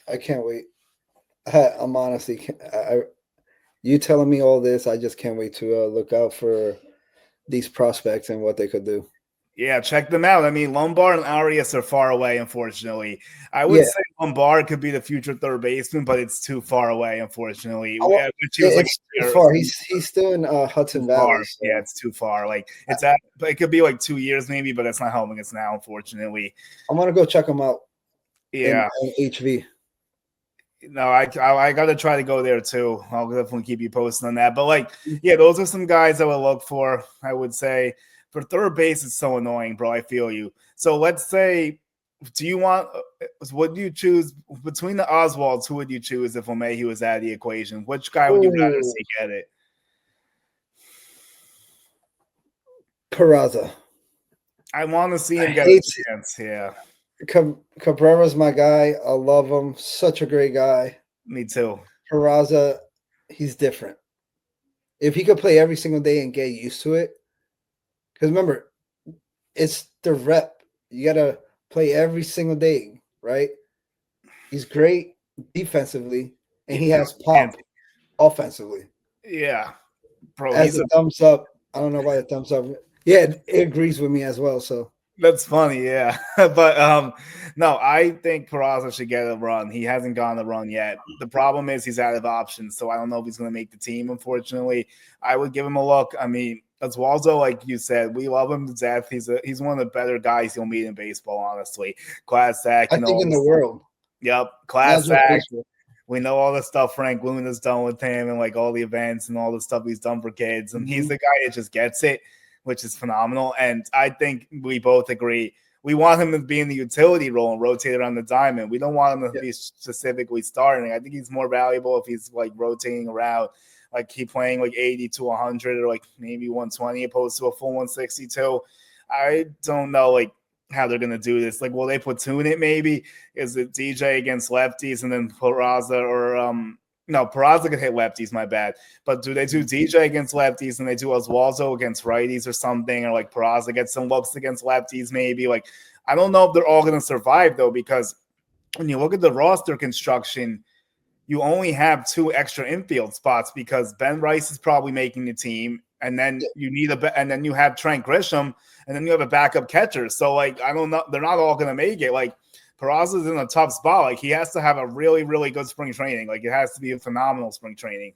I can't wait. I'm honestly, you telling me all this, I just can't wait to look out for these prospects and what they could do. Yeah, check them out. I mean, Lombard and Arias are far away, unfortunately. I would say Lombard could be the future third baseman, but it's too far away, unfortunately. It's too far. He's still in Hudson Valley. So. Yeah, it's too far. Like it could be like 2 years maybe, but it's not helping us now, unfortunately. I'm gonna go check him out. Yeah, in HV. No, I got to try to go there too. I'll definitely keep you posted on that. But like, yeah, those are some guys I would look for. I would say for third base, it's so annoying, bro. I feel you. So let's say, would you choose between the Oswalds? Who would you choose if LeMahieu was out of the equation? Which guy would you rather see get it? Peraza. I want to see him get a chance. Yeah. Cabrera's my guy. I love him. Such a great guy. Me too. Peraza, he's different. If he could play every single day and get used to it, because remember, it's the rep. You got to play every single day, right? He's great defensively, and he has pop offensively. Yeah. Bro, as a thumbs up. I don't know why the thumbs up. Yeah, it agrees with me as well, so. That's funny, yeah. But no, I think Peraza should get a run. He hasn't gotten a run yet. The problem is he's out of options, so I don't know if he's going to make the team, unfortunately. I would give him a look. I mean, Oswaldo, like you said, we love him to death. He's one of the better guys you'll meet in baseball, honestly. Class act. I think in the world. Yep, class act. We know all the stuff Frank Luna's done with him and like all the events and all the stuff he's done for kids. And he's the guy that just gets it, which is phenomenal. And I think we both agree. We want him to be in the utility role and rotate around the diamond. We don't want him to be specifically starting. I think he's more valuable if he's like rotating around, like he playing like 80 to 100 or like maybe 120 opposed to a full 162. I don't know. Like how they're gonna do this. Like, will they platoon it? Maybe is it DJ against lefties and then Peraza or no, Peraza could hit lefties. My bad. But do they do DJ against lefties and they do Oswaldo against righties or something, or like Peraza gets some looks against lefties? Maybe like I don't know if they're all gonna survive though, because when you look at the roster construction, you only have 2 extra infield spots because Ben Rice is probably making the team, and then you need and then you have Trent Grisham, and then you have a backup catcher. So like I don't know, they're not all going to make it. Like Peraza's in a tough spot. Like he has to have a really, really good spring training. Like it has to be a phenomenal spring training.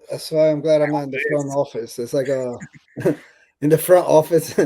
That's why I'm glad I'm not in the front office. It's like in the front office.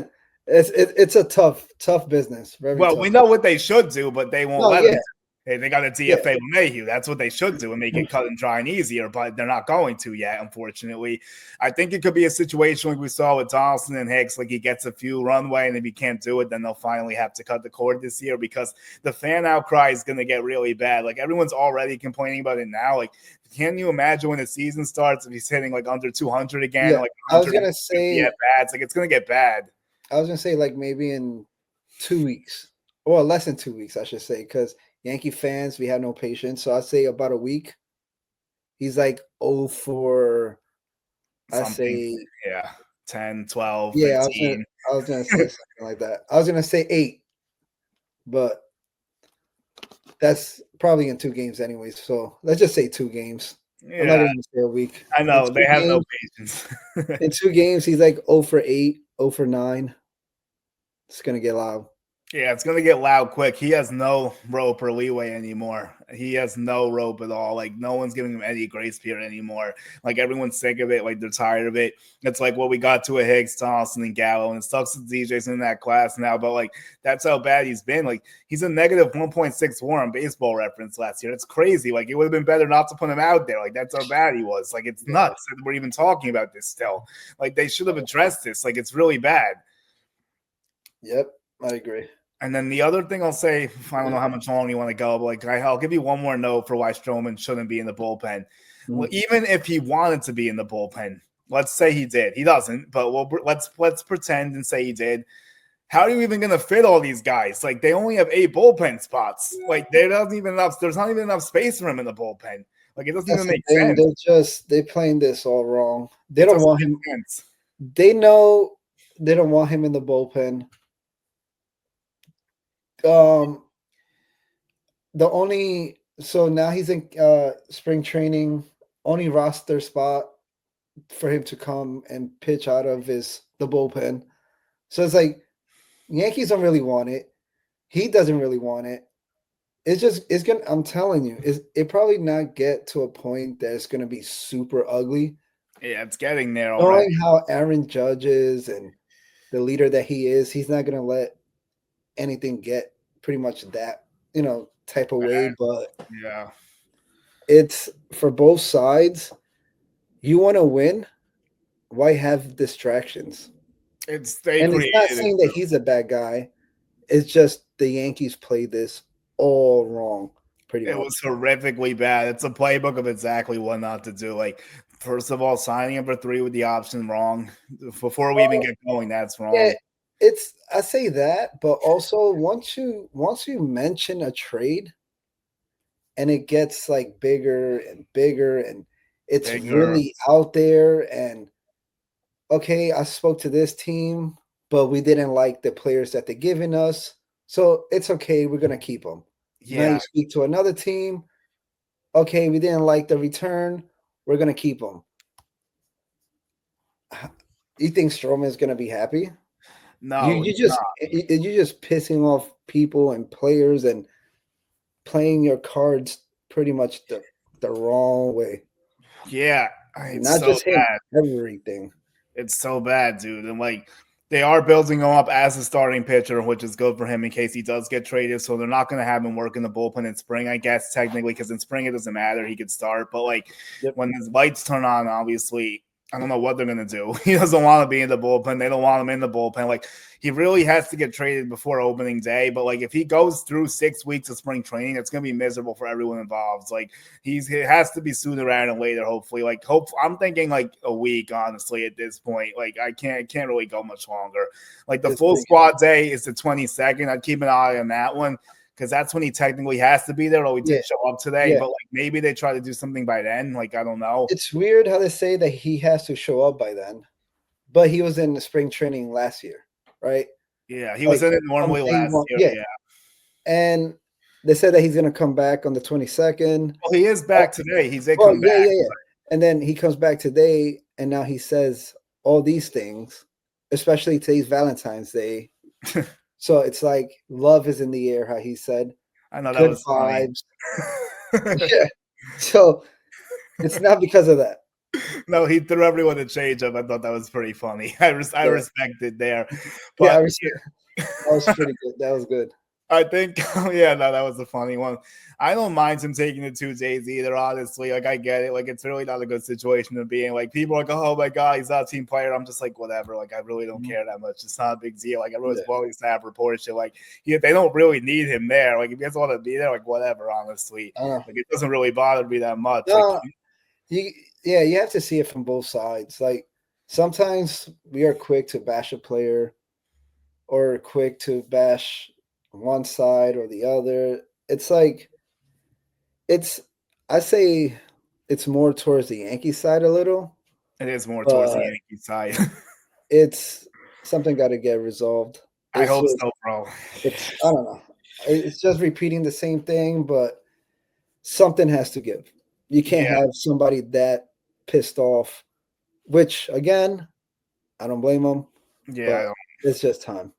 It's a tough business. Very tough. We know what they should do, but they won't let them. Hey, they got a DFA with Mayhew. That's what they should do and make it cut and dry and easier, but they're not going to yet, unfortunately. I think it could be a situation like we saw with Donaldson and Hicks, like he gets a few runway, and if he can't do it, then they'll finally have to cut the cord this year because the fan outcry is going to get really bad. Like everyone's already complaining about it now. Like, can you imagine when the season starts if he's hitting like under 200 again? Yeah, like I was going to say bats. Like it's going to get bad. I was going to say like maybe in 2 weeks or less than 2 weeks, I should say, because Yankee fans, we have no patience. So I'd say about a week. He's like 0 for, I say, 10, 12, yeah, 15. I was gonna say something like that. I was gonna say 8, but that's probably in 2 games anyways. So let's just say 2 games. Yeah. I'm not gonna say a week. I know they have no patience. In 2 games, he's like 0 for 8, 0 for 9. It's gonna get loud. Yeah, it's going to get loud quick. He has no rope or leeway anymore. He has no rope at all. Like, no one's giving him any grace period anymore. Like, everyone's sick of it. Like, they're tired of it. It's like what we got to a Higgs, Thompson, and Gallo, and it sucks that DJ's in that class now, but, like, that's how bad he's been. Like, he's a negative 1.6 WAR on Baseball Reference last year. It's crazy. Like, it would have been better not to put him out there. Like, that's how bad he was. Like, it's nuts that we're even talking about this still. Like, they should have addressed this. Like, it's really bad. Yep, I agree. And then the other thing I'll say, I don't know how much longer you want to go, but like I'll give you one more note for why Stroman shouldn't be in the bullpen. Mm-hmm. Well, even if he wanted to be in the bullpen, let's say he did. He doesn't, but let's pretend and say he did. How are you even going to fit all these guys? Like they only have 8 bullpen spots. Like there's not even enough space for him in the bullpen. Like it doesn't even make sense. They're playing this all wrong. They don't want him. They know they don't want him in the bullpen. So now he's in spring training. Only roster spot for him to come and pitch out of is the bullpen. So it's like Yankees don't really want it. He doesn't really want it. It's gonna. I'm telling you, it probably not get to a point that it's gonna be super ugly. Yeah, it's getting there already. Knowing how Aaron Judge is and the leader that he is, he's not gonna let anything get pretty much that type of way, but yeah, it's for both sides. You want to win, why have distractions? It's not saying that he's a bad guy. It's just the Yankees played this all wrong. Pretty much. It was horrifically bad. It's a playbook of exactly what not to do. Like, first of all, signing number 3 with the option wrong before we even get going. That's wrong. Yeah. I say that, but also once you mention a trade and it gets like bigger and bigger and it's really out there and okay, I spoke to this team, but we didn't like the players that they're giving us. So it's okay, we're gonna keep them. Yeah. Now you speak to another team, okay, we didn't like the return, we're gonna keep them. You think Stroman is gonna be happy? No, you're just pissing off people and players and playing your cards pretty much the wrong way. Yeah, not so just him, bad. Everything. It's so bad, dude. And like they are building him up as a starting pitcher, which is good for him in case he does get traded. So they're not going to have him work in the bullpen in spring, I guess, technically, because in spring it doesn't matter. He could start. But like when his lights turn on, obviously, I don't know what they're gonna do. He doesn't want to be in the bullpen. They don't want him in the bullpen. Like he really has to get traded before opening day. But like if he goes through 6 weeks of spring training, it's gonna be miserable for everyone involved. Like it has to be sooner rather than later. Hopefully, I'm thinking like a week. Honestly, at this point, like I can't really go much longer. Like the full squad day is the 22nd. I'd keep an eye on that one, because that's when he technically has to be there. Or he did show up today, but like maybe they try to do something by then. Like I don't know. It's weird how they say that he has to show up by then, but he was in the spring training last year, right? Yeah, he was in it normally last year. Yeah, and they said that he's going to come back on the 22nd. Well, he is back today. He did come back. Yeah. And then he comes back today, and now he says all these things, especially today's Valentine's Day. So it's like love is in the air, how he said. I know that good was vibes. Yeah. So it's not because of that. No, he threw everyone a change up. I thought that was pretty funny. I respect it there. But yeah, that was pretty good. That was good. I think, that was a funny one. I don't mind him taking the 2 days either, honestly. Like, I get it. Like, it's really not a good situation to be in. Like, people are like, oh my God, he's not a team player. I'm just like, whatever. Like, I really don't care that much. It's not a big deal. Like, everyone's blowing snap report shit. Like, they don't really need him there. Like, if he doesn't want to be there, like, whatever, honestly. Like, it doesn't really bother me that much. No, you have to see it from both sides. Like, sometimes we are quick to bash a player or quick to bash one side or the other. It's like I say it's more towards the Yankee side a little. It is more towards the Yankee side. It's something got to get resolved. I hope so, bro. I don't know. It's just repeating the same thing, but something has to give. You can't have somebody that pissed off, which again, I don't blame them. Yeah, it's just time.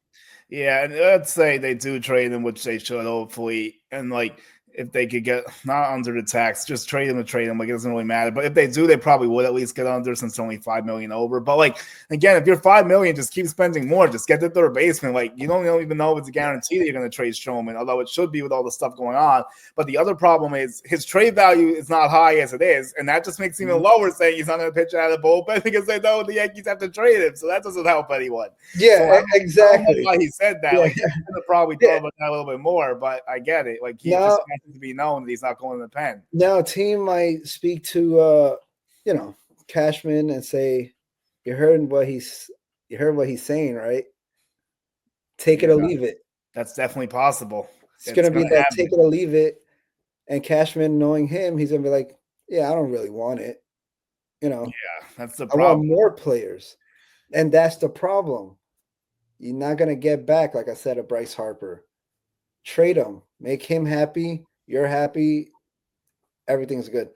Yeah, and let's say they do trade him, which they should hopefully, and like if they could get not under the tax, just trade him. Like it doesn't really matter. But if they do, they probably would at least get under, since only $5 million over. But like again, if you're $5 million, just keep spending more. Just get the third baseman. Like you don't even know if it's a guarantee that you're going to trade Stroman, although it should be with all the stuff going on. But the other problem is his trade value is not high as it is, and that just makes him even lower, saying he's not going to pitch out of the bullpen because they know the Yankees have to trade him. So that doesn't help anyone. Yeah, so exactly. I don't know why he said that. Like he's going to probably thought about that a little bit more, but I get it. Like he just to be known that he's not going to the pen. Now, a team might speak to Cashman and say, "You heard what he's saying, right? Take it or leave it." That's definitely possible. It's gonna be that take it or leave it. And Cashman, knowing him, he's gonna be like, "Yeah, I don't really want it." Yeah, that's the problem. I want more players, and that's the problem. You're not gonna get back, like I said, a Bryce Harper. Trade him, make him happy. You're happy. Everything's good.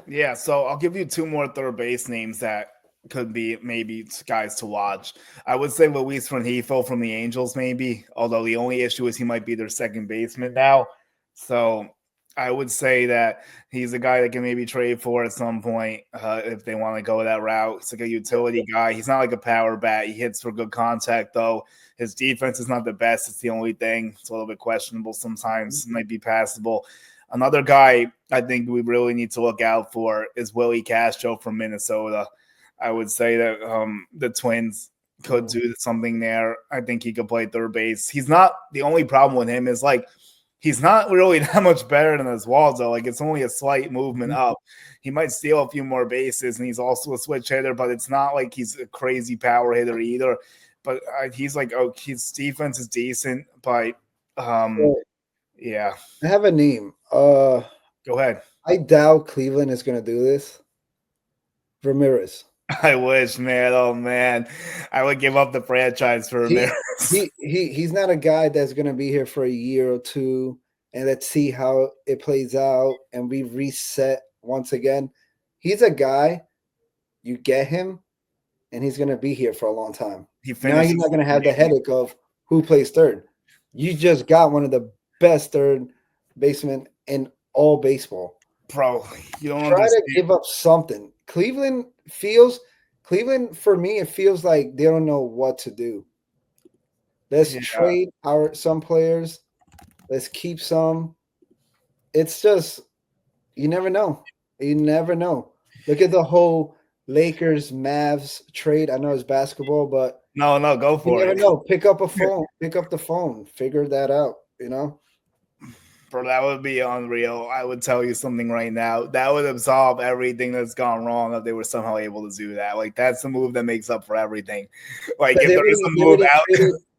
Yeah, so I'll give you 2 more third base names that could be maybe guys to watch. I would say Luis Rengifo from the Angels, maybe. Although the only issue is he might be their second baseman now. So I would say that he's a guy that can maybe trade for at some point if they want to go that route. He's like a utility guy. He's not like a power bat. He hits for good contact, though. His defense is not the best. It's the only thing. It's a little bit questionable sometimes. It might be passable. Another guy I think we really need to look out for is Willie Castro from Minnesota. I would say that the Twins could do something there. I think he could play third base. He's not – the only problem with him is, like, he's not really that much better than Oswaldo. Like, it's only a slight movement up. He might steal a few more bases, and he's also a switch hitter, but it's not like he's a crazy power hitter either. But he's like, his defense is decent, but yeah. I have a name. Go ahead. I doubt Cleveland is going to do this. Ramirez. I wish, man. Oh, man. I would give up the franchise for Ramirez. He's not a guy that's going to be here for a year or two, and let's see how it plays out, and we reset once again. He's a guy, you get him, and he's going to be here for a long time. Now you're not going to have the headache of who plays third. You just got one of the best third basemen in all baseball. Bro, you don't try to give up something. Cleveland, for me, it feels like they don't know what to do. Let's trade some players. Let's keep some. It's just, you never know. You never know. Look at the whole Lakers Mavs trade. I know it's basketball, but No, go you for never it. know. Pick up a phone. Pick up the phone. Figure that out. Bro, that would be unreal. I would tell you something right now. That would absolve everything that's gone wrong if they were somehow able to do that. Like, that's the move that makes up for everything. Like, if there is a move out,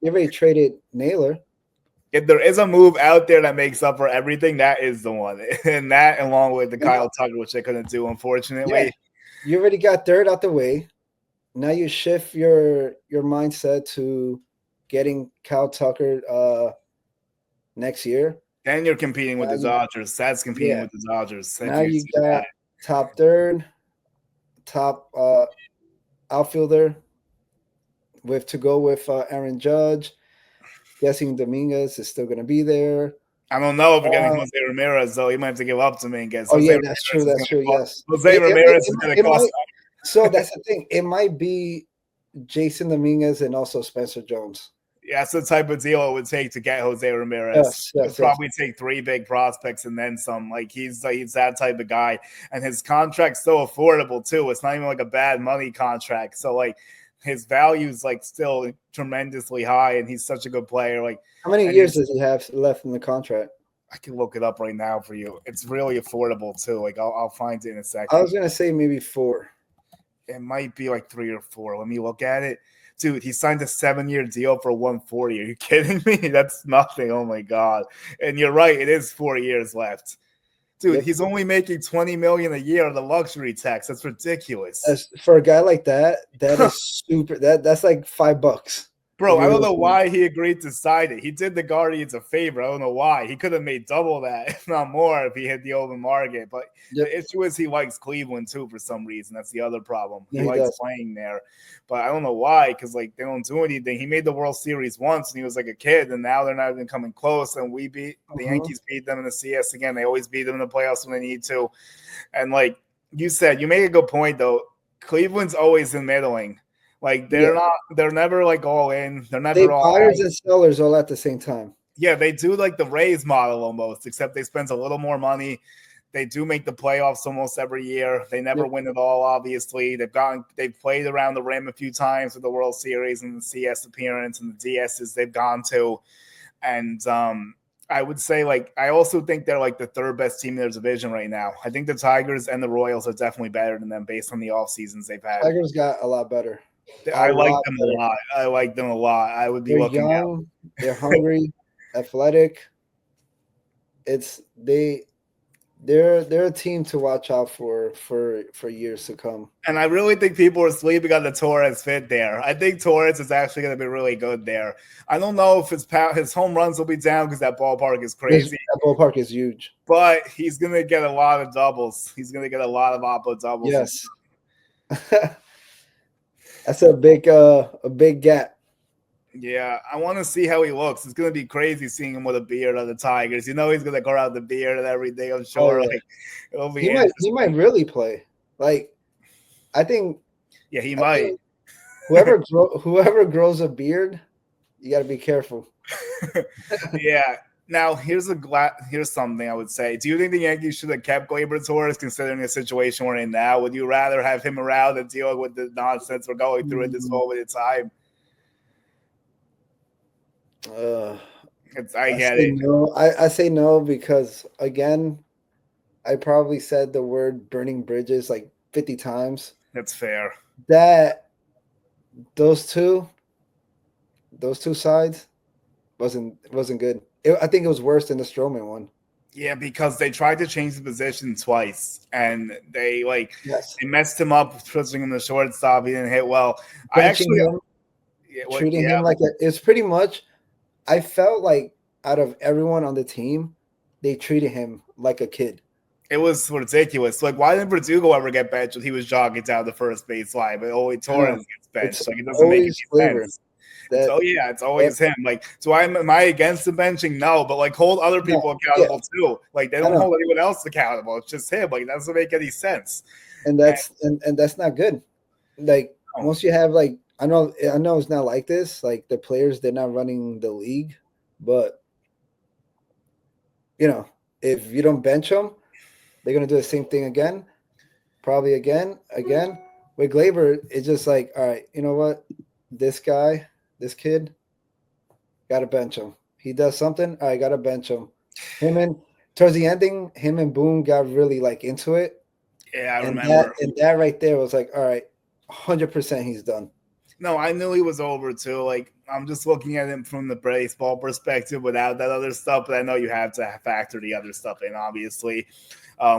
They already traded Naylor. if there is a move out there that makes up for everything, that is the one. And that, along with the Kyle Tucker, which they couldn't do, unfortunately. Yeah. You already got dirt out the way. Now you shift your mindset to getting Kyle Tucker next year. And you're competing with the Dodgers. That's competing with the Dodgers. Now you got top third, top outfielder to go with Aaron Judge. Guessing Dominguez is still going to be there. I don't know if we're getting Jose Ramirez, though. He might have to give up to me and get. That's true. That's true. Yes, Jose Ramirez is going to cost. So that's the thing. It might be Jason Dominguez and also Spencer Jones. Yeah, that's the type of deal it would take to get Jose Ramirez. It would probably take 3 big prospects and then some. Like he's that type of guy, and his contract's so affordable too. It's not even like a bad money contract. So like his value is like still tremendously high, and he's such a good player. Like how many years does he have left in the contract? I can look it up right now for you. It's really affordable too. Like I'll find it in a second. I was gonna say maybe 4. It might be like 3 or 4. Let me look at it. Dude, he signed a 7-year deal for 140. Are you kidding me? That's nothing. Oh my God. And you're right, it is 4 years left. Dude, he's only making $20 million a year on the luxury tax. That's ridiculous. For a guy like that, that is super. That's like $5. Bro, I don't know why he agreed to sign it. He did the Guardians a favor. I don't know why. He could have made double that, if not more, if he hit the open market. But the issue is he likes Cleveland, too, for some reason. That's the other problem. He likes playing there. But I don't know why, because, like, they don't do anything. He made the World Series once, and he was, like, a kid, and now they're not even coming close. And the Yankees beat them in the CS again. They always beat them in the playoffs when they need to. And, like you said, you make a good point, though. Cleveland's always in middling. Like they're never like all in. They're never all buyers and sellers all at the same time. Yeah, they do like the Rays model almost, except they spend a little more money. They do make the playoffs almost every year. They never win it all, obviously. They've played around the rim a few times with the World Series and the CS appearance and the DSs they've gone to. And I would say, like, I also think they're like the 3rd best team in their division right now. I think the Tigers and the Royals are definitely better than them based on the off seasons they've had. Tigers got a lot better. I like them a lot. I like them a lot. I would be looking young, they're hungry, athletic. They're a team to watch out for years to come. And I really think people are sleeping on the Torres fit there. I think Torres is actually going to be really good there. I don't know if his home runs will be down because that ballpark is crazy. That ballpark is huge. But he's going to get a lot of doubles. He's going to get a lot of oppo doubles. Yes. That's a big gap. Yeah, I want to see how he looks. It's going to be crazy seeing him with a beard on the Tigers. You know he's going to grow out the beard and everything, I'm sure. Like, it'll be he might really play. Like, I think. Yeah, he might. Whoever grows a beard, you got to be careful. Yeah. Now, here's something I would say. Do you think the Yankees should have kept Gleyber Torres considering the situation we're in now? Would you rather have him around and deal with the nonsense we're going through at this moment in time? I get it. No, I say no because, again, I probably said the word burning bridges like 50 times. That's fair. Those two sides wasn't good. I think it was worse than the Stroman one. Yeah, because they tried to change the position twice, and they they messed him up, switching him to shortstop. He didn't hit well. Treating him like it's pretty much. I felt like out of everyone on the team, they treated him like a kid. It was ridiculous. Like, why didn't Verdugo ever get benched when he was jogging down the first base line? But only Torres gets benched. Like, it doesn't make any sense. It's always him. Like, am I against the benching? No, but like hold other people accountable too. Like, they don't hold anyone else accountable. It's just him. Like, that doesn't make any sense. And that's not good. Like, once you have like, I know it's not like this. Like, the players, they're not running the league, but if you don't bench them, they're gonna do the same thing again, probably again, With Glaber, it's just like, all right, you know what? This guy, this kid, gotta bench him. He does something, I gotta bench him. Him and towards the ending, him and Boone got really like into it. Yeah, I And remember. that right there was like, all right, 100% he's done. No, I knew he was over too. Like I'm just looking at him from the baseball perspective without that other stuff, but I know you have to factor the other stuff in. Obviously,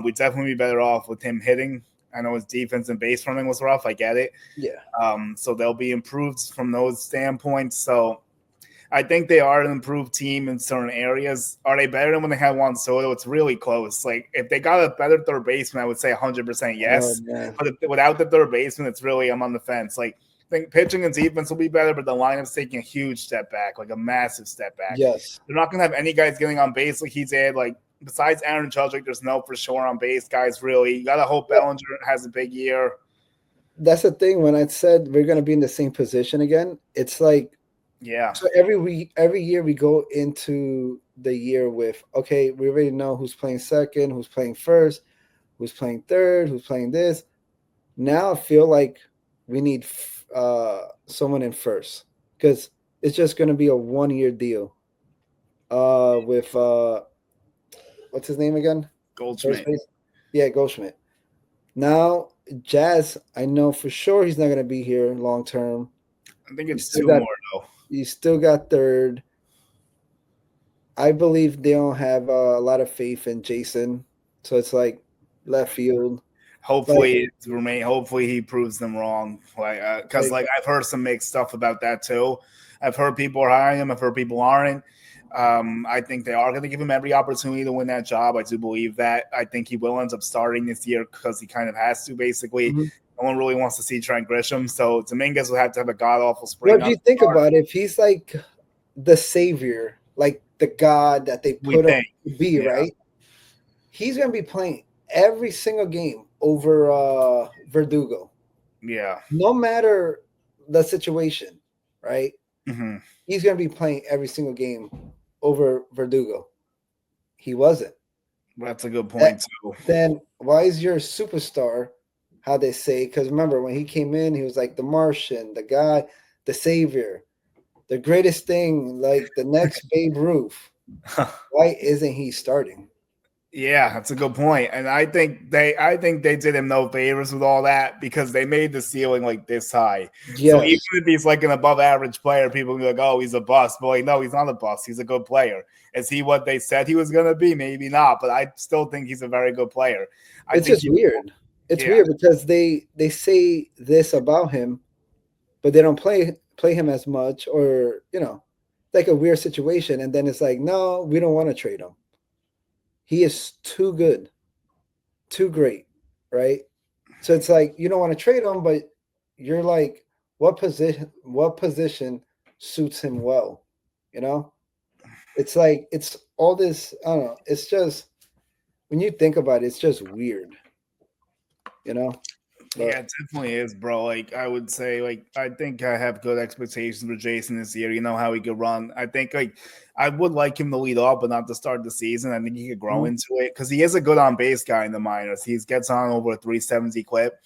we'd definitely be better off with him hitting. I know his defense and base running was rough. I get it. Yeah. So they'll be improved from those standpoints. So I think they are an improved team in certain areas. Are they better than when they had Juan Soto? It's really close. Like if they got a better third baseman, I would say 100% Oh yes. man. But without the third baseman, it's really I'm on the fence. Like I think pitching and defense will be better, but the lineup's taking a huge step back, like a massive step back. Yes. They're not gonna have any guys getting on base like he's had. Like besides Aaron Judge, like there's no for sure on base guys. Really, you gotta hope Bellinger has a big year. That's the thing. When I said we're gonna be in the same position again, it's like Yeah. so every year we go into the year with okay, we already know who's playing second, who's playing first, who's playing third, who's playing this. Now I feel like we need someone in first because it's just going to be a 1 year deal. With what's his name again? First Goldschmidt. base. Yeah, Goldschmidt. Now Jazz, I know for sure he's not going to be here long term. I think it's two more though. You still got third. I believe they don't have a lot of faith in Jason, so it's like left field. Hopefully hopefully he proves them wrong. Like because I've heard some mixed stuff about that too. I've heard people are hiring him. I've heard people aren't. I think they are going to give him every opportunity to win that job. I do believe that. I think he will end up starting this year because he kind of has to. Basically, no one really wants to see Trent Grisham, so Dominguez will have to have a god awful spring. What do you think about it? If he's like the savior, like the god that they put him to be, right? He's going to be playing every single game over Verdugo. Yeah. No matter the situation, right? Mm-hmm. He's going to be playing every single game over Verdugo. He wasn't. That's a good point, too. Then why is your superstar, how they say, because remember when he came in, he was like the Martian, the guy, the savior, the greatest thing, like the next Babe Ruth. Why isn't he starting? Yeah, that's a good point. And I think they did him no favors with all that because they made the ceiling like this high. Yes. So even if he's like an above average player, people will be like, oh, he's a bust. But like, no, he's not a bust. He's a good player. Is he what they said he was gonna be? Maybe not, but I still think he's a very good player. It's just weird. It's weird because they say this about him, but they don't play him as much, or like a weird situation. And then it's like, no, we don't want to trade him. He is too good, too great, right? So it's like you don't want to trade him, but you're like, what position suits him well? It's like it's all this. I don't know. It's just when you think about it, it's just weird. But, yeah, it definitely is, bro. Like I would say, like I think I have good expectations for Jason this year. You know how he could run. I think I would like him to lead off, but not to start the season. I think he could grow into it because he is a good on base guy in the minors. He gets on over a 370 clip.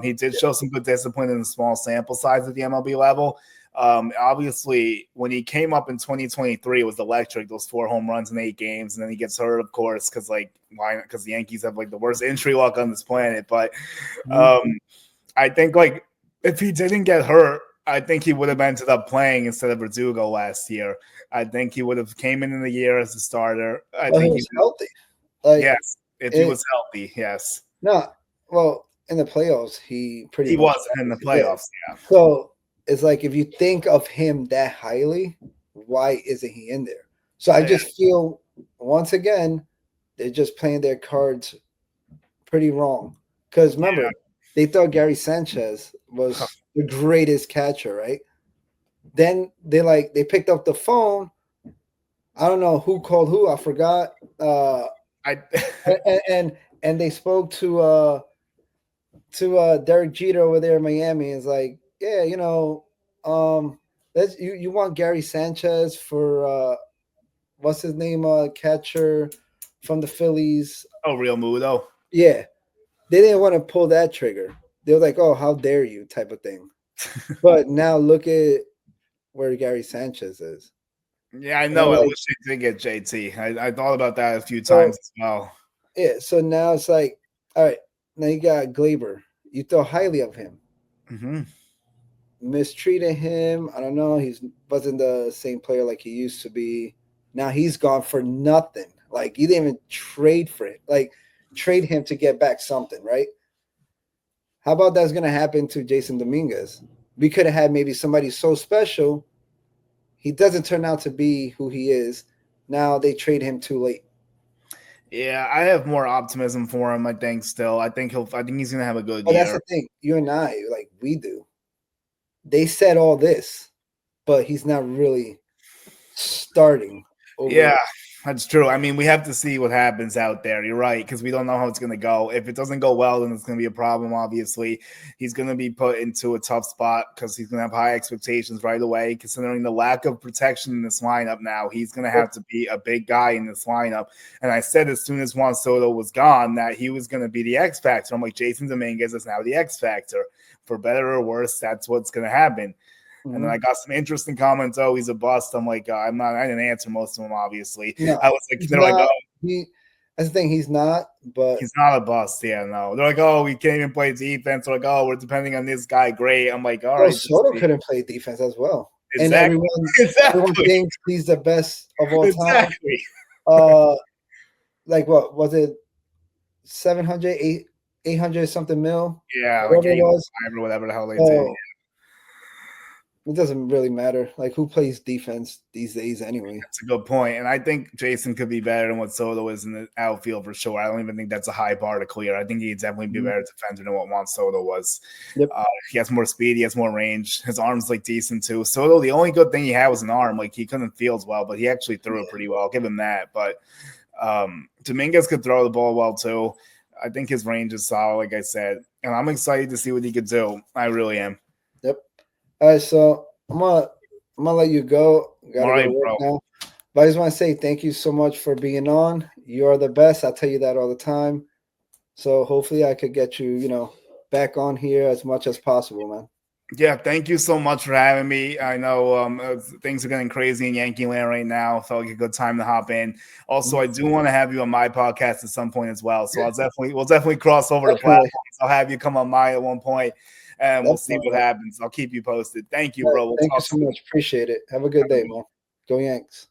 He did show some good discipline in the small sample size at the MLB level. Obviously, when he came up in 2023, it was electric. Those 4 home runs in 8 games, and then he gets hurt, of course, because the Yankees have like the worst injury luck on this planet. But I think like if he didn't get hurt, I think he would have ended up playing instead of Verdugo last year. I think he would have came in the year as a starter. I think he was healthy. Yes, if he was healthy, yes. No, well, in the playoffs, he was in the playoffs. Yeah. So it's like if you think of him that highly, why isn't he in there? So I just feel once again they're just playing their cards pretty wrong. Because remember, they thought Gary Sanchez was the greatest catcher, right? Then they picked up the phone. I don't know who called who. I forgot. And they spoke to Derek Jeter over there in Miami. It's like, yeah, you want Gary Sanchez for what's his name, catcher from the Phillies. Oh, Real Muto. Yeah, they didn't want to pull that trigger. They're like, "Oh, how dare you?" type of thing. But now look at where Gary Sanchez is. Yeah, I And I'm know. I like, wish they did get JT. I thought about that a few so times as well. yeah. So now it's like, all right, now you got Glaber. You thought highly of him. Hmm. Mistreated him. I don't know. He's wasn't the same player like he used to be. Now he's gone for nothing. Like you didn't even trade for it. Like trade him to get back something, right? How about that's gonna happen to Jason Dominguez? We could have had maybe somebody so special. He doesn't turn out to be who he is. Now they trade him too late. Yeah, I have more optimism for him. I think still. I think he'll. I think he's gonna have a good But that's year. the thing. You and I, like we do. They said all this, but he's not really starting over Yeah, there. that's true. I mean, we have to see what happens out there. You're right, because we don't know how it's going to go. If it doesn't go well, then it's going to be a problem, obviously. He's going to be put into a tough spot because he's going to have high expectations right away, considering the lack of protection in this lineup now. He's going to have to be a big guy in this lineup. And I said as soon as Juan Soto was gone that he was going to be the X Factor. I'm like, Jason Dominguez is now the X Factor. For better or worse, that's what's going to happen. And then I got some interesting comments. Oh, he's a bust. I'm like, I'm not. I didn't answer most of them, obviously. No, I was like, he's they're like, not. oh, He. That's the thing. He's not. But he's not a bust. Yeah, no. They're like, oh, we can't even play defense. They're like, oh, we're depending on this guy. Great. I'm like, all right, just Soto couldn't play defense as well, and exactly, everyone exactly, thinks he's the best of all time. exactly. Like what was it? 700, 800 something mil, Yeah, like whatever it was. 805 or whatever the hell they did. So it doesn't really matter. Like who plays defense these days anyway. That's a good point. And I think Jason could be better than what Soto is in the outfield for sure. I don't even think that's a high bar to clear. I think he'd definitely be a better defender than what Juan Soto was. Yep. He has more speed. He has more range. His arm's like decent too. Soto, the only good thing he had was an arm. Like he couldn't field well, but he actually threw it pretty well. I'll give him that. But Dominguez could throw the ball well too. I think his range is solid, like I said. And I'm excited to see what he could do. I really am. Yep. All right, so I'm gonna let you go. All Gotta go right, to work bro. now. But I just want to say thank you so much for being on. You are the best. I tell you that all the time. So hopefully I could get you, back on here as much as possible, man. Yeah, thank you so much for having me. I know things are getting crazy in Yankee land right now. Felt like a good time to hop in. Also, I do want to have you on my podcast at some point as well. So we'll definitely cross over the Definitely. platforms. I'll have you come on mine at one point, and we'll see what Definitely. happens. I'll keep you posted. Thank you, All right, bro. We'll thank you talk so soon. much. Appreciate it. Have a good day, man. Go Yanks.